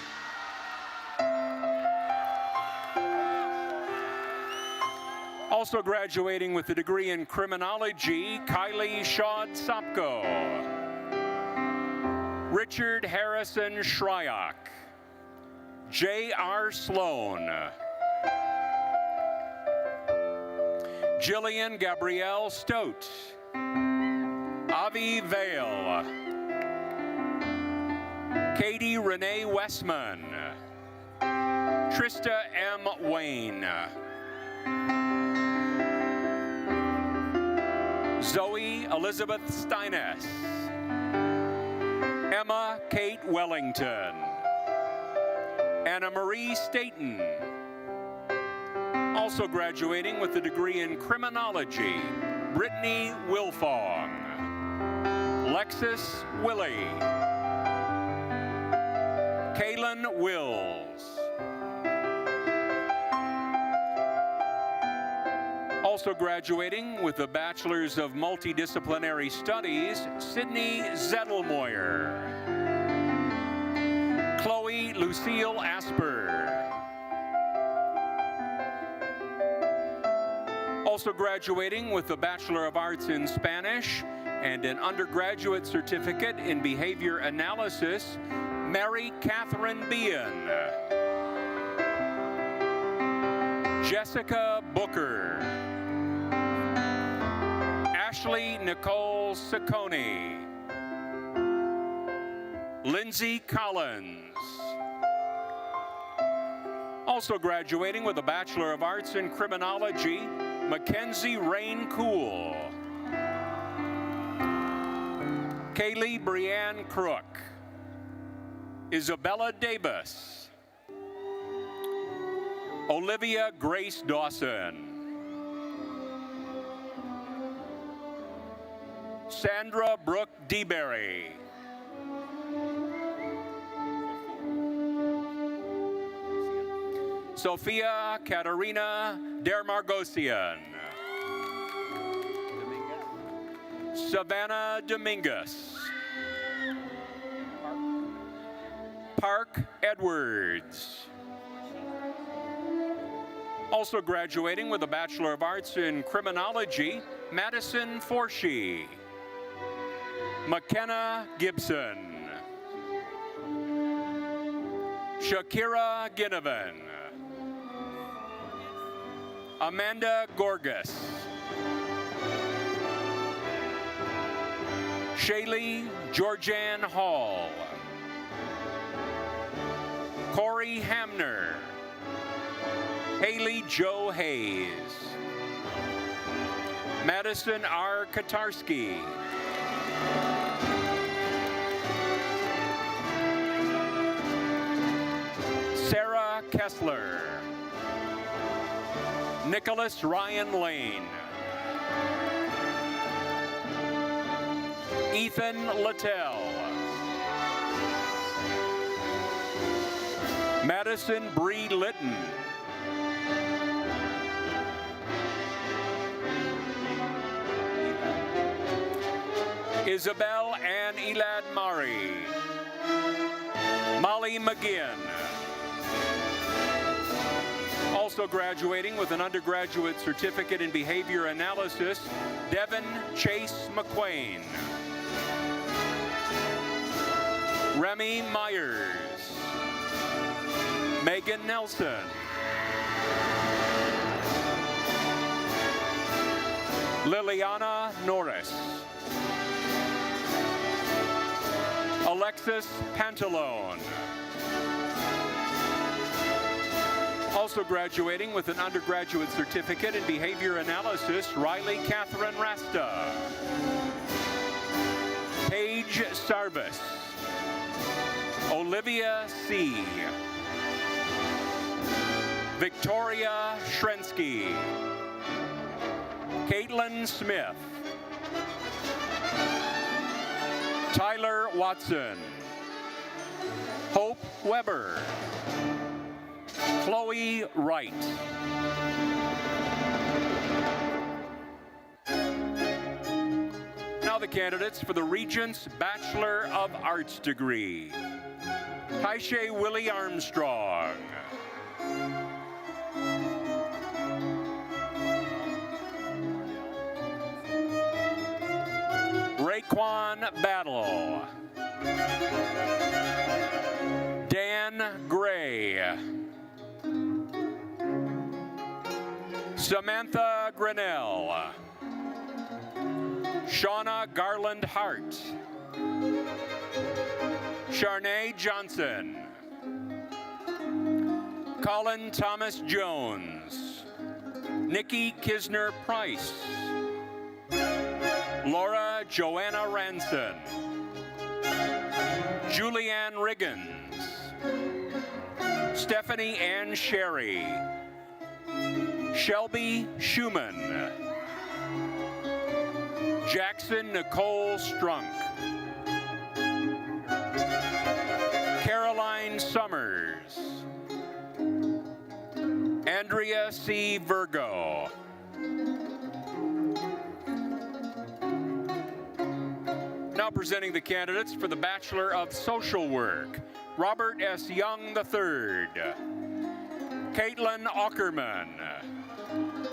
Also graduating with a degree in criminology, Kylie Shaud Sopko. Richard Harrison Shryock. J.R. Sloan. Jillian Gabrielle Stote. Avi Vale. Katie Renee Westman. Trista M. Wayne. Zoe Elizabeth Steines. Emma Kate Wellington. Anna Marie Staten. Also graduating with a degree in criminology, Brittany Wilfong. Lexus Willie. Kaylin Wills. Also graduating with the Bachelor's of Multidisciplinary Studies, Sydney Zettelmoyer. Chloe Lucille Asper. Also graduating with the Bachelor of Arts in Spanish and an undergraduate certificate in behavior analysis, Mary Catherine Bean. Jessica Booker. Ashley Nicole Saccone. Lindsay Collins. Also graduating with a Bachelor of Arts in Criminology, Mackenzie Rain Cool. Kaylee Brianne Crook. Isabella Davis. Olivia Grace Dawson. Sandra Brooke DeBerry. Sophia Katerina Dermargosian. Savannah Dominguez. Park Edwards. Also graduating with a Bachelor of Arts in Criminology, Madison Forshee. McKenna Gibson. Shakira Ginnivan. Amanda Gorgas. Shaylee Georgianne Hall. Corey Hamner. Haley Jo Hayes. Madison R. Katarski. Sarah Kessler. Nicholas Ryan Lane. Ethan Littell. Madison Bree Litton. Isabel Ann Elad Mari. Molly McGinn. Also graduating with an undergraduate certificate in behavior analysis, Devin Chase McQuain. Remy Myers. Megan Nelson. Liliana Norris. Alexis Pantalone. Also graduating with an undergraduate certificate in behavior analysis, Riley Catherine Rasta. Paige Sarvis. Olivia C. Victoria Shrensky. Caitlin Smith. Tyler Watson. Hope Weber. Chloe Wright. Now the candidates for the Regents Bachelor of Arts degree. Taisha Willie Armstrong. Raekwon Battle. Dan Gray. Samantha Grinnell. Shauna Garland Hart. Sharnae Johnson. Colin Thomas Jones. Nikki Kisner Price. Laura Joanna Ranson. Julianne Riggins. Stephanie Ann Sherry. Shelby Schumann. Jackson Nicole Strunk. Caroline Ryan Summers. Andrea C. Virgo. Now presenting the candidates for the Bachelor of Social Work. Robert S. Young III. Caitlin Ackerman.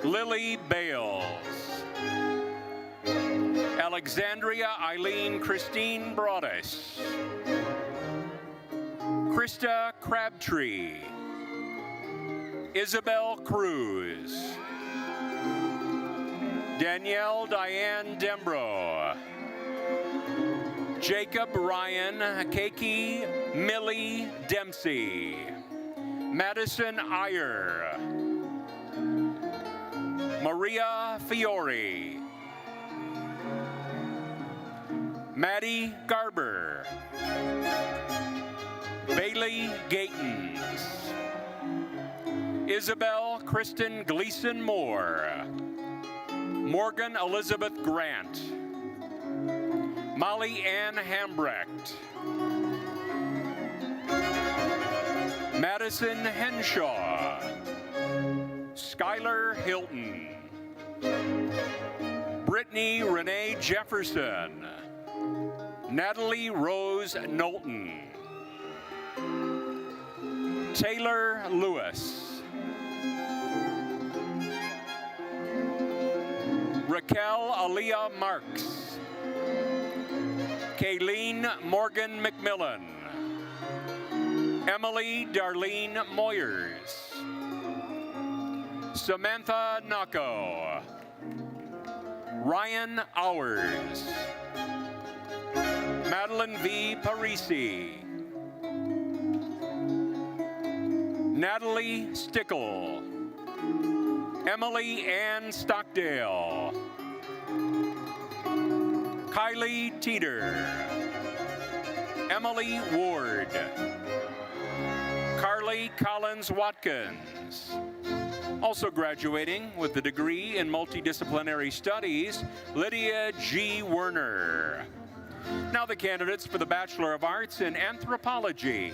Lily Bales. Alexandria Eileen Christine Broadus. Krista Crabtree. Isabel Cruz. Danielle Diane Dembro. Jacob Ryan Keiki Millie Dempsey. Madison Iyer. Maria Fiore. Maddie Garber. Bailey Gatens. Isabel Kristen Gleason Moore. Morgan Elizabeth Grant. Molly Ann Hambrecht. Madison Henshaw. Skylar Hilton. Brittany Renee Jefferson. Natalie Rose Knowlton. Taylor Lewis. Raquel Aaliyah Marks. Kayleen Morgan McMillan. Emily Darlene Moyers. Samantha Nako. Ryan Hours. Madeline V. Parisi. Natalie Stickle. Emily Ann Stockdale. Kylie Teeter. Emily Ward. Carly Collins Watkins. Also graduating with the degree in multidisciplinary studies, Lydia G. Werner. Now the candidates for the Bachelor of Arts in Anthropology.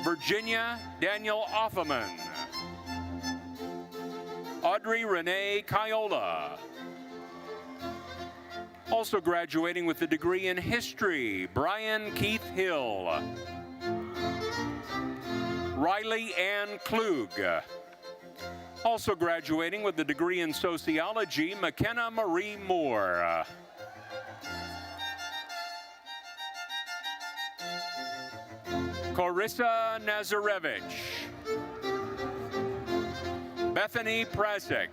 Virginia Daniel Offerman. Audrey Renee Kiola. Also graduating with the degree in History, Brian Keith Hill. Riley Ann Klug. Also graduating with the degree in Sociology, McKenna Marie Moore. Carissa Nazarevich. Bethany Prasek.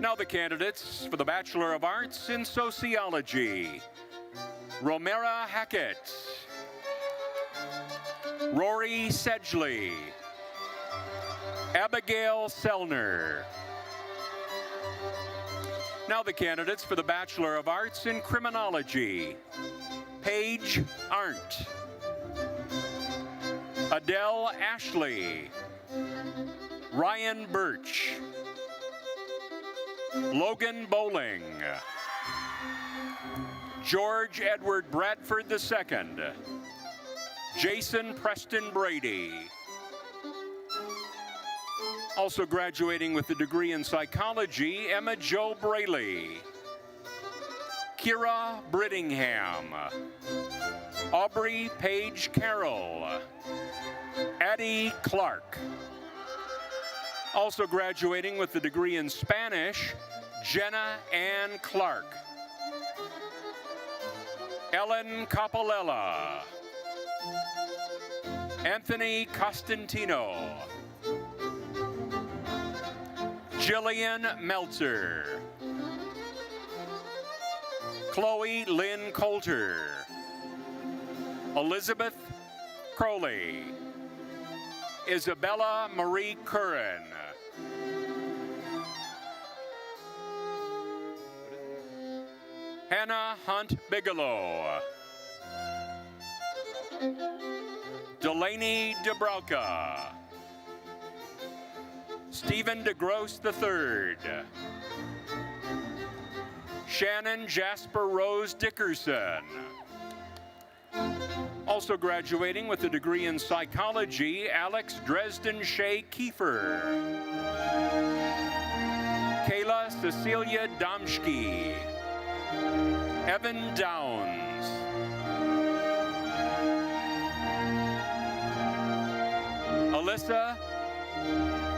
Now the candidates for the Bachelor of Arts in Sociology. Romera Hackett. Rory Sedgley. Abigail Sellner. Now the candidates for the Bachelor of Arts in Criminology. Paige Arndt. Adele Ashley. Ryan Birch. Logan Bowling. George Edward Bradford II. Jason Preston Brady. Also graduating with the degree in psychology, Emma Jo Braley. Kira Brittingham. Aubrey Page Carroll. Addie Clark. Also graduating with the degree in Spanish, Jenna Ann Clark. Ellen Capolella. Anthony Costantino. Jillian Meltzer. Chloe Lynn Coulter. Elizabeth Crowley. Isabella Marie Curran. Hannah Hunt Bigelow. Delaney DeBrauca. Stephen DeGrosse III. Shannon Jasper Rose Dickerson. Also graduating with a degree in psychology, Alex Dresden Shea Kiefer. Kayla Cecilia Domschke. Evan Downs. Alyssa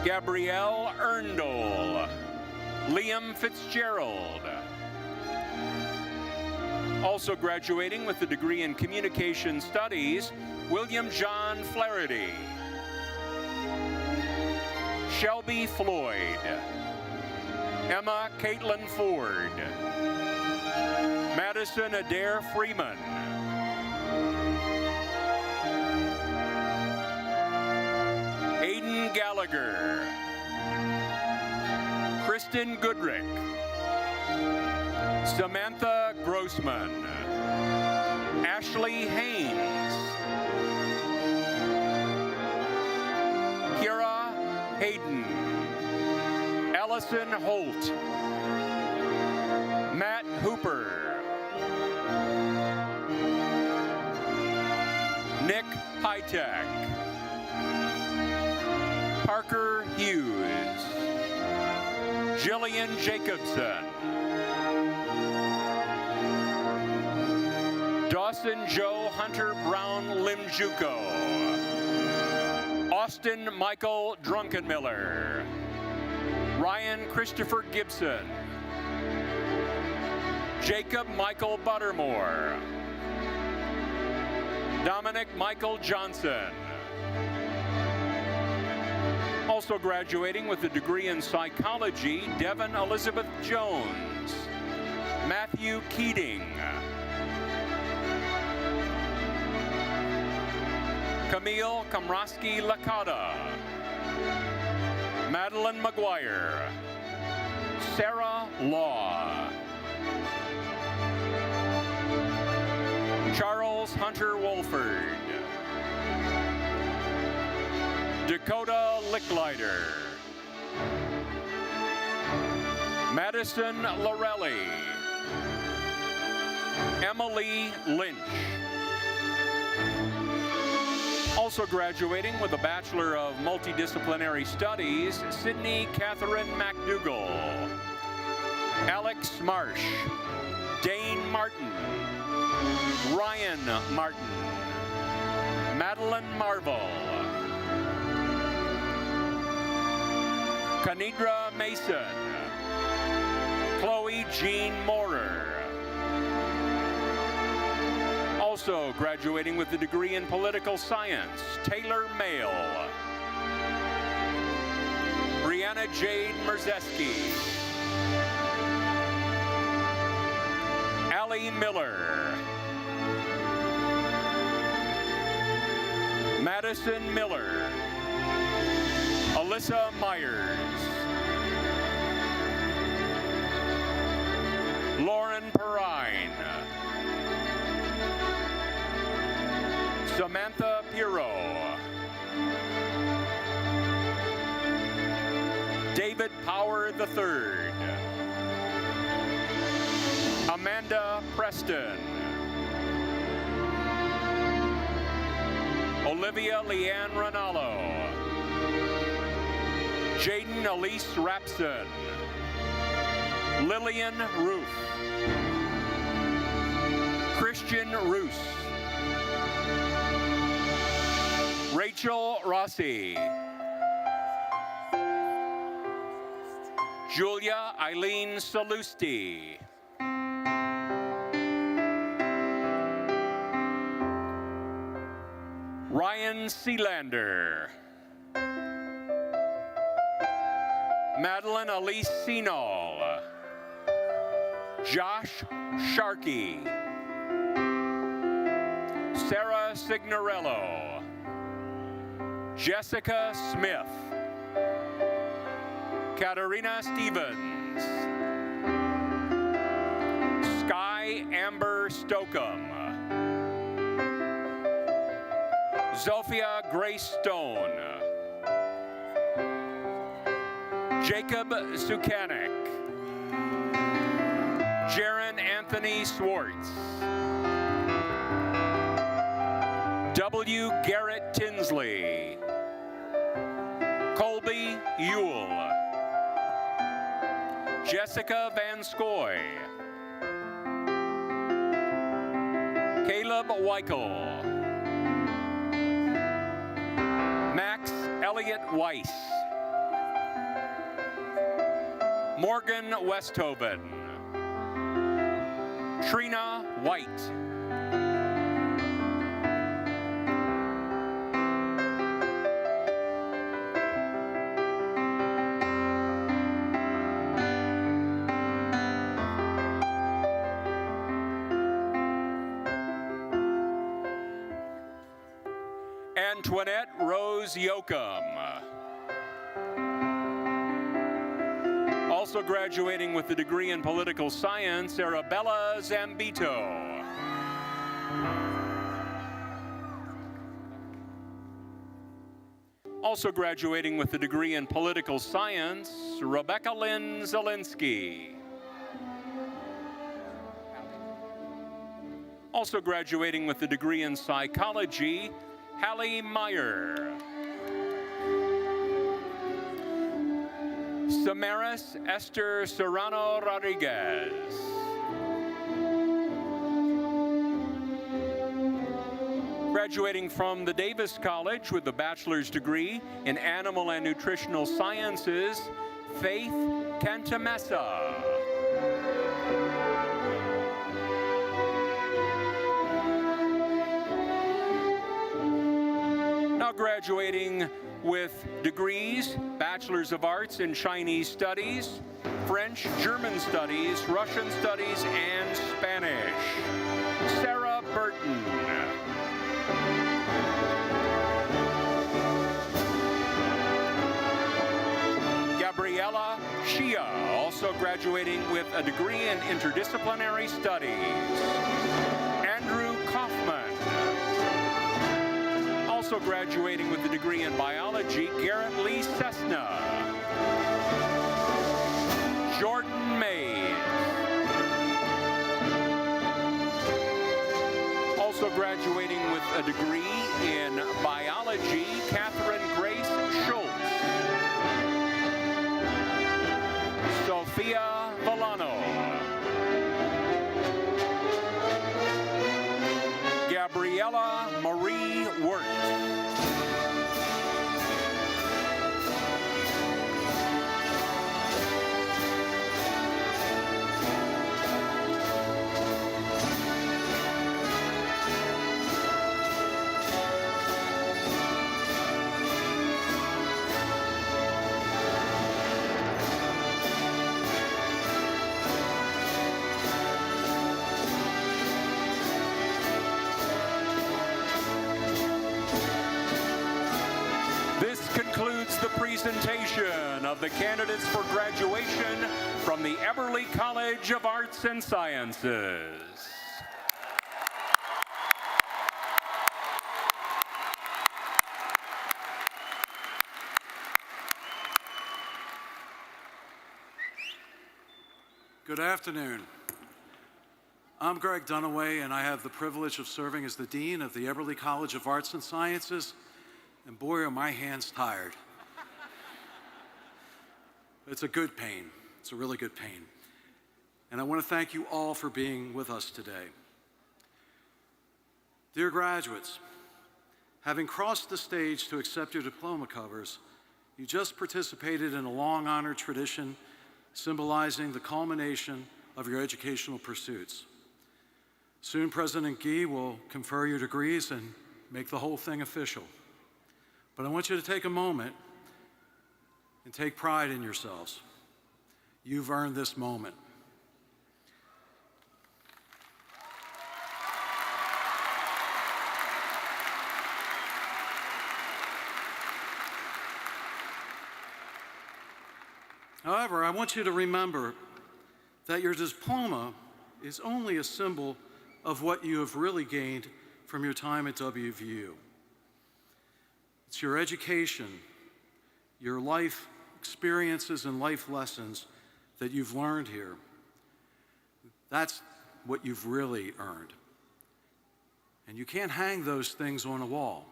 Gabrielle Erndl. Liam Fitzgerald. Also graduating with a degree in Communication Studies, William John Flaherty. Shelby Floyd. Emma Caitlin Ford. Madison Adair Freeman. Aiden Gallagher. Kristen Goodrick. Samantha Grossman. Ashley Haynes. Kira Hayden. Allison Holt. Matt Hooper. Nick Hytek. Parker Hughes. Jillian Jacobson. Dawson Joe Hunter Brown Limjuko. Austin Michael Drunkenmiller. Ryan Christopher Gibson. Jacob Michael Buttermore. Dominic Michael Johnson. Also graduating with a degree in psychology, Devin Elizabeth Jones. Matthew Keating. Camille Komrosky Lakata. Madeline McGuire. Sarah Law. Charles Hunter Wolford. Dakota Licklider. Madison Lorelli. Emily Lynch. Also graduating with a Bachelor of Multidisciplinary Studies, Sydney Catherine McDougall. Alex Marsh. Dane Martin. Ryan Martin. Madeline Marvel. Kanidra Mason. Chloe Jean Moorer. Also graduating with a degree in political science, Taylor Mayle. Brianna Jade Merzeski. Allie Miller. Madison Miller. Alyssa Myers. Lauren Perrine. Samantha Piro. David Power III. Amanda Preston. Olivia Leanne Ronaldo. Jaden Elise Rapson. Lillian Roof. Christian Roos. Rachel Rossi. Julia Eileen Salusti. Ryan Sealander. Madeline Elise Senol. Josh Sharkey. Sarah Signorello. Jessica Smith. Katarina Stevens. Sky Amber Stokeham. Sophia Grace Stone. Jacob Sukanik. Jaron Anthony Swartz. W. Garrett Tinsley, Colby Ewell, Jessica Van Scoy, Caleb Weichel, Max Elliott Weiss, Morgan Westhoven, Trina White, Antoinette Rose Yoakum. Also graduating with a degree in political science, Arabella Zambito. Also graduating with a degree in political science, Rebecca Lynn Zielinski. Also graduating with a degree in psychology, Hallie Meyer. Samaris Esther Serrano Rodriguez. Graduating from the Davis College with a bachelor's degree in Animal and Nutritional Sciences, Faith Cantamessa. Now graduating with degrees, Bachelor's of Arts in Chinese Studies, French, German Studies, Russian Studies, and Spanish, Sarah Burton. Gabriella Shia, also graduating with a degree in Interdisciplinary Studies. Andrew Kaufman. Also graduating with a degree in biology, Garrett Lee Cessna. Jordan Mays. Also graduating with a degree in biology, Catherine Grace Schultz. Sophia Volano. Gabriella Marie Wirt. Concludes the presentation of the candidates for graduation from the Eberly College of Arts and Sciences. Good afternoon. I'm Greg Dunaway, and I have the privilege of serving as the Dean of the Eberly College of Arts and Sciences. And boy, are my hands tired. It's a good pain. It's a really good pain. And I want to thank you all for being with us today. Dear graduates, having crossed the stage to accept your diploma covers, you just participated in a long-honored tradition symbolizing the culmination of your educational pursuits. Soon, President Gee will confer your degrees and make the whole thing official. But I want you to take a moment and take pride in yourselves. You've earned this moment. However, I want you to remember that your diploma is only a symbol of what you have really gained from your time at WVU. It's your education, your life experiences and life lessons that you've learned here. That's what you've really earned. And you can't hang those things on a wall.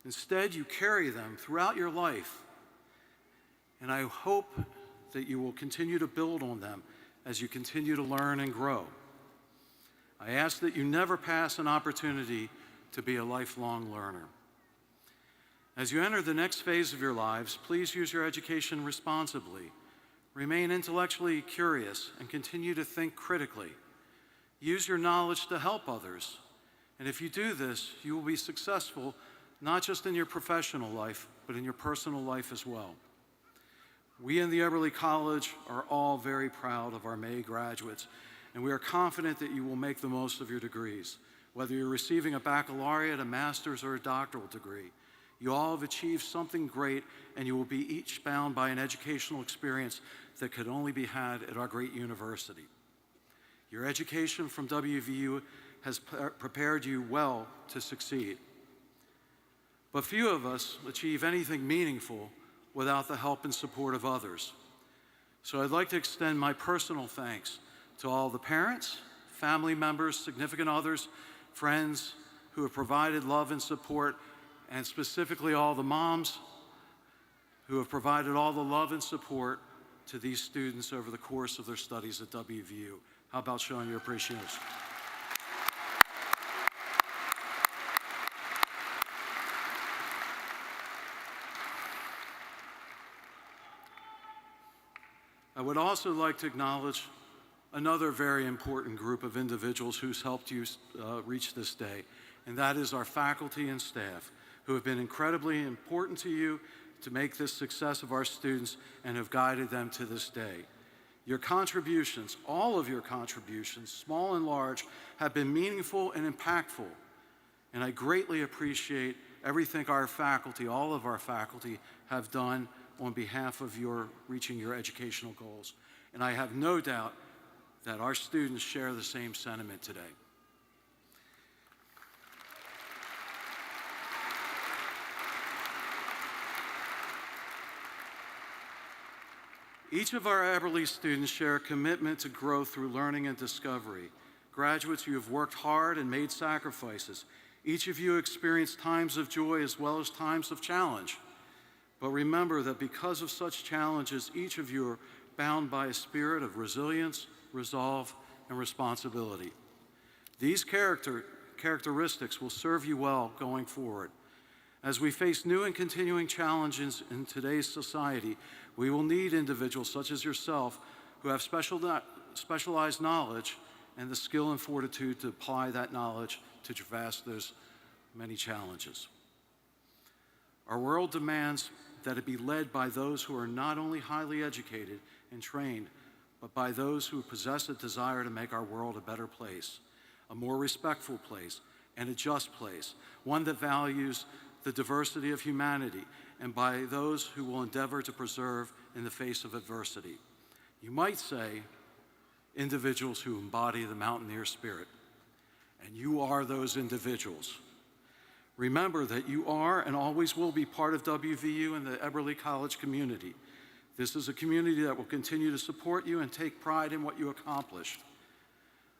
Instead, you carry them throughout your life. And I hope that you will continue to build on them as you continue to learn and grow. I ask that you never pass an opportunity to be a lifelong learner. As you enter the next phase of your lives, please use your education responsibly. Remain intellectually curious and continue to think critically. Use your knowledge to help others. And if you do this, you will be successful not just in your professional life, but in your personal life as well. We in the Eberly College are all very proud of our May graduates, and we are confident that you will make the most of your degrees. Whether you're receiving a baccalaureate, a master's, or a doctoral degree, you all have achieved something great, and you will be each bound by an educational experience that could only be had at our great university. Your education from WVU has prepared you well to succeed. But few of us achieve anything meaningful without the help and support of others. So I'd like to extend my personal thanks to all the parents, family members, significant others, friends who have provided love and support, and specifically all the moms who have provided all the love and support to these students over the course of their studies at WVU. How about showing your appreciation? I would also like to acknowledge another very important group of individuals who's helped you reach this day, and that is our faculty and staff, who have been incredibly important to you to make this success of our students and have guided them to this day. Your contributions, all of your contributions, small and large, have been meaningful and impactful, and I greatly appreciate everything our faculty, all of our faculty, have done on behalf of your reaching your educational goals. And I have no doubt that our students share the same sentiment today. Each of our Eberly students share a commitment to growth through learning and discovery. Graduates, you have worked hard and made sacrifices. Each of you experienced times of joy as well as times of challenge. But remember that because of such challenges, each of you are bound by a spirit of resilience, resolve, and responsibility. These characteristics will serve you well going forward. As we face new and continuing challenges in today's society, we will need individuals such as yourself who have specialized knowledge and the skill and fortitude to apply that knowledge to traverse those many challenges. Our world demands that it be led by those who are not only highly educated and trained, but by those who possess a desire to make our world a better place, a more respectful place, and a just place, one that values the diversity of humanity, and by those who will endeavor to preserve in the face of adversity. You might say, individuals who embody the mountaineer spirit, and you are those individuals. Remember that you are and always will be part of WVU and the Eberly College community. This is a community that will continue to support you and take pride in what you accomplish.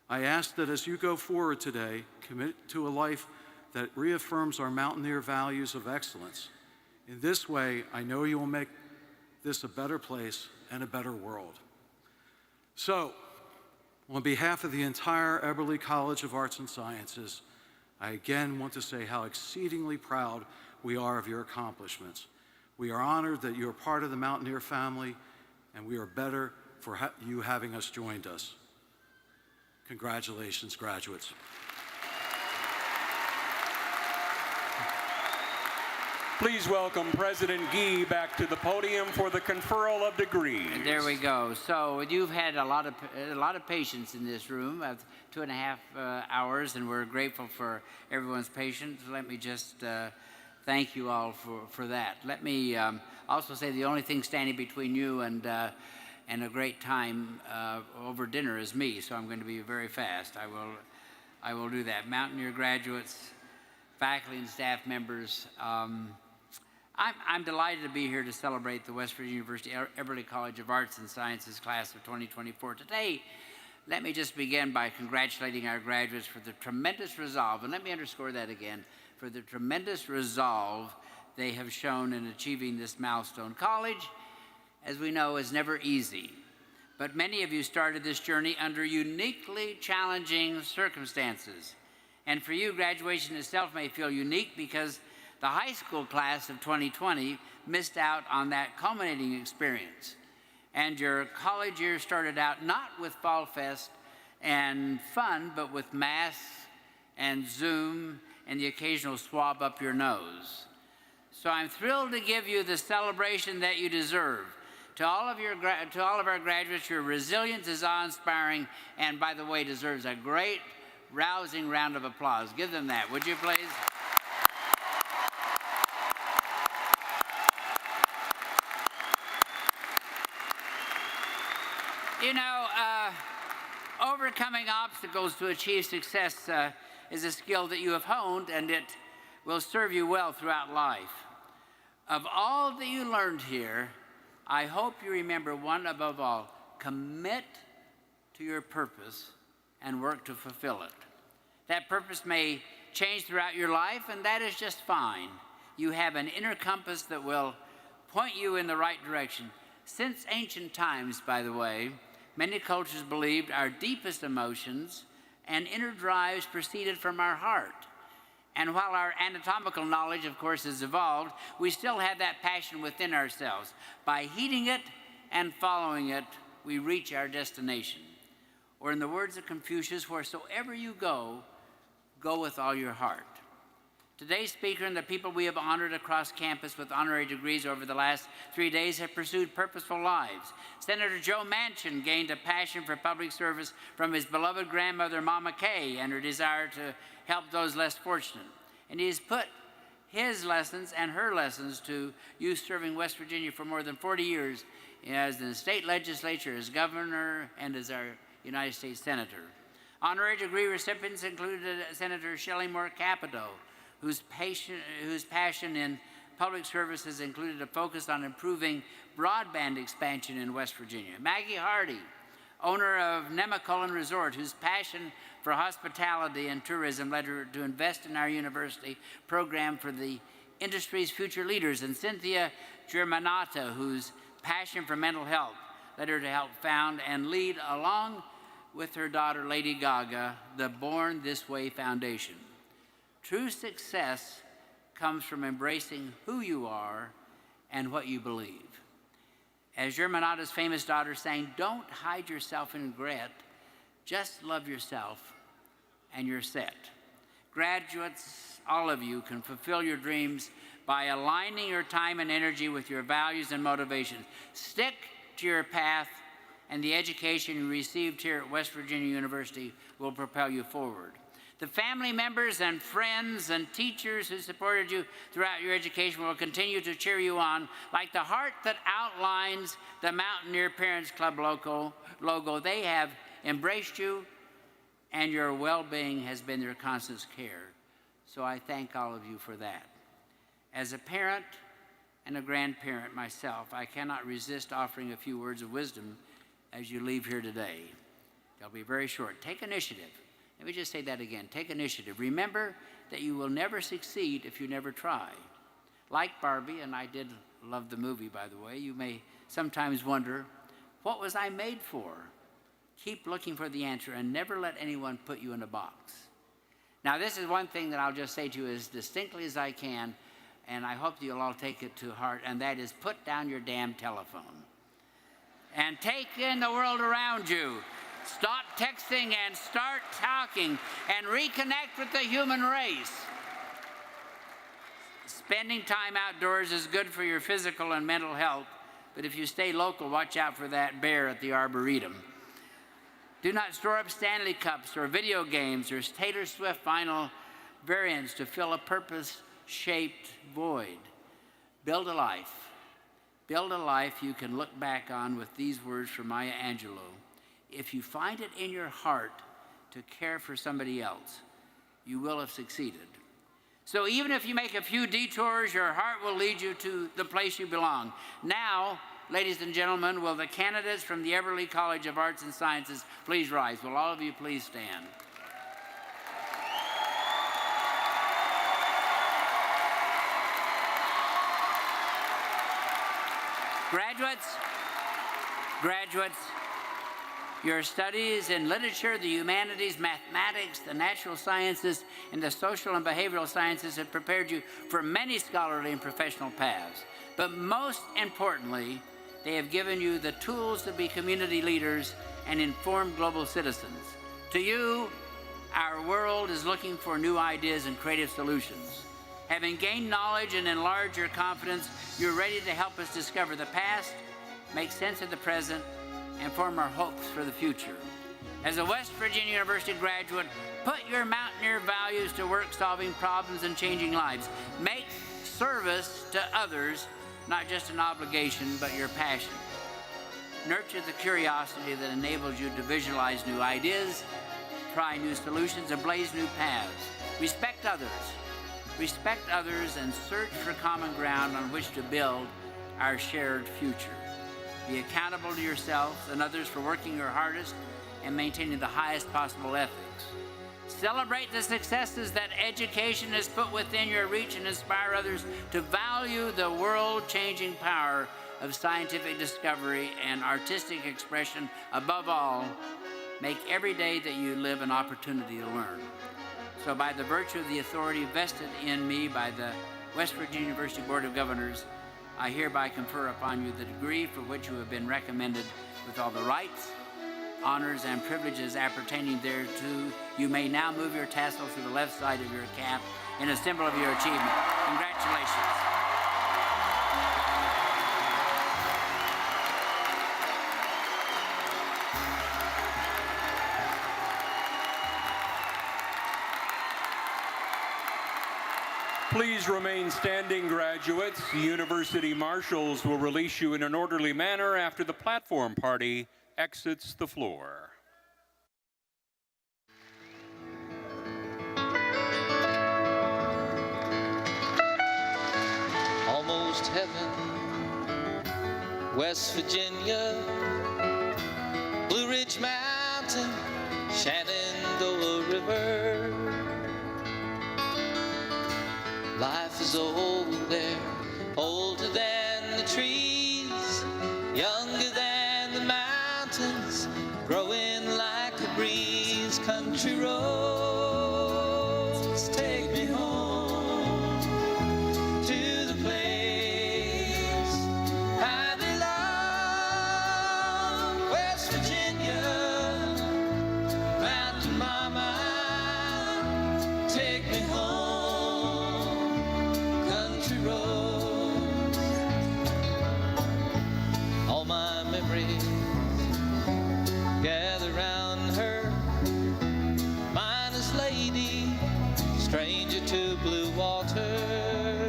I ask that as you go forward today, commit to a life that reaffirms our mountaineer values of excellence. In this way, I know you will make this a better place and a better world. So, on behalf of the entire Eberly College of Arts and Sciences, I again want to say how exceedingly proud we are of your accomplishments. We are honored that you are part of the Mountaineer family, and we are better for you having us joined us. Congratulations, graduates. Please welcome President Gee back to the podium for the conferral of degrees. And there we go. So you've had a lot of patience in this room, 2.5 hours, and we're grateful for everyone's patience. Let me just thank you all for that. Let me also say the only thing standing between you and a great time over dinner is me, so I'm going to be very fast. I will do that. Mountaineer graduates, faculty and staff members, I'm delighted to be here to celebrate the West Virginia University Eberly College of Arts and Sciences class of 2024. Today Let me just begin by congratulating our graduates for the tremendous resolve, and let me underscore that again, for the tremendous resolve they have shown in achieving this milestone. College, as we know, is never easy, but many of you started this journey under uniquely challenging circumstances. And for you, graduation itself may feel unique because the high school class of 2020 missed out on that culminating experience. And your college year started out not with Fall Fest and fun, but with masks and Zoom and the occasional swab up your nose. So I'm thrilled to give you the celebration that you deserve. To all of our graduates, your resilience is awe-inspiring, and by the way, deserves a great, rousing round of applause. Give them that, would you please? You know, overcoming obstacles to achieve success is a skill that you have honed, and it will serve you well throughout life. Of all that you learned here, I hope you remember one above all: commit to your purpose and work to fulfill it. That purpose may change throughout your life, and that is just fine. You have an inner compass that will point you in the right direction. Since ancient times, by the way, many cultures believed our deepest emotions and inner drives proceeded from our heart. And while our anatomical knowledge, of course, has evolved, we still have that passion within ourselves. By heeding it and following it, we reach our destination. Or in the words of Confucius, wheresoever you go, go with all your heart. Today's speaker and the people we have honored across campus with honorary degrees over the last 3 days have pursued purposeful lives. Senator Joe Manchin gained a passion for public service from his beloved grandmother, Mama Kay, and her desire to help those less fortunate. And he has put his lessons and her lessons to use, serving West Virginia for more than 40 years as in the state legislature, as governor, and as our United States Senator. Honorary degree recipients included Senator Shelley Moore Capito, whose passion in public service has included a focus on improving broadband expansion in West Virginia. Maggie Hardy, owner of Nemacolin Resort, whose passion for hospitality and tourism led her to invest in our university program for the industry's future leaders. And Cynthia Germanata, whose passion for mental health led her to help found and lead, along with her daughter Lady Gaga, the Born This Way Foundation. True success comes from embracing who you are and what you believe. As Germanata's famous daughter sang, "Don't hide yourself in regret, just love yourself and you're set." Graduates, all of you can fulfill your dreams by aligning your time and energy with your values and motivations. Stick to your path, and the education you received here at West Virginia University will propel you forward. The family members and friends and teachers who supported you throughout your education will continue to cheer you on, like the heart that outlines the Mountaineer Parents Club logo. They have embraced you, and your well-being has been their constant care. So I thank all of you for that. As a parent and a grandparent myself, I cannot resist offering a few words of wisdom as you leave here today. They'll be very short. Take initiative. Let me just say that again. Take initiative. Remember that you will never succeed if you never try. Like Barbie, and I did love the movie, by the way, you may sometimes wonder, what was I made for? Keep looking for the answer and never let anyone put you in a box. Now, this is one thing that I'll just say to you as distinctly as I can, and I hope you'll all take it to heart, and that is put down your damn telephone and take in the world around you. Stop texting and start talking and reconnect with the human race. Spending time outdoors is good for your physical and mental health, but if you stay local, watch out for that bear at the Arboretum. Do not store up Stanley Cups or video games or Taylor Swift vinyl variants to fill a purpose-shaped void. Build a life. Build a life you can look back on with these words from Maya Angelou. If you find it in your heart to care for somebody else, you will have succeeded. So even if you make a few detours, your heart will lead you to the place you belong. Now, ladies and gentlemen, will the candidates from the Everly College of Arts and Sciences please rise? Will all of you please stand? Graduates, your studies in literature, the humanities, mathematics, the natural sciences, and the social and behavioral sciences have prepared you for many scholarly and professional paths. But most importantly, they have given you the tools to be community leaders and informed global citizens. To you, our world is looking for new ideas and creative solutions. Having gained knowledge and enlarged your confidence, you're ready to help us discover the past, make sense of the present, and form our hopes for the future. As a West Virginia University graduate, put your mountaineer values to work solving problems and changing lives. Make service to others not just an obligation, but your passion. Nurture the curiosity that enables you to visualize new ideas, try new solutions, and blaze new paths. Respect others. Respect others and search for common ground on which to build our shared future. Be accountable to yourselves and others for working your hardest and maintaining the highest possible ethics. Celebrate the successes that education has put within your reach and inspire others to value the world-changing power of scientific discovery and artistic expression. Above all, make every day that you live an opportunity to learn. So by the virtue of the authority vested in me by the West Virginia University Board of Governors, I hereby confer upon you the degree for which you have been recommended with all the rights, honors, and privileges appertaining thereto. You may now move your tassel to the left side of your cap in a symbol of your achievement. Congratulations. Please remain standing, graduates. The university marshals will release you in an orderly manner after the platform party exits the floor. Almost heaven, West Virginia, Blue Ridge Mountain, Shenandoah River. Life is old there, older than the trees, younger than the mountains, growing like a breeze. Country roads take me home to the place I belong. West Virginia, Mountain Mama, take me home. Country roads, all my memories gather round her. Minus lady, stranger to blue water,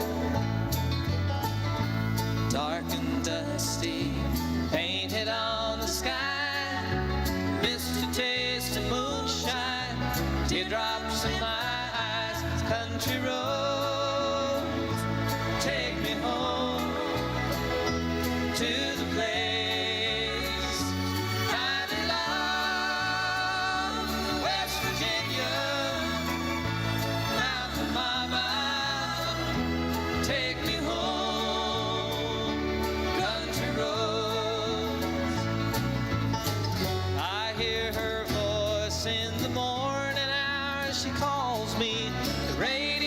dark and dusty, painted on the sky. Missed a taste of moonshine, teardrops in my eyes. Country roads, take me home to the place I belong. West Virginia, Mountain Mama, take me home. Country roads, I hear her voice in the morning hours. She calls me, the radio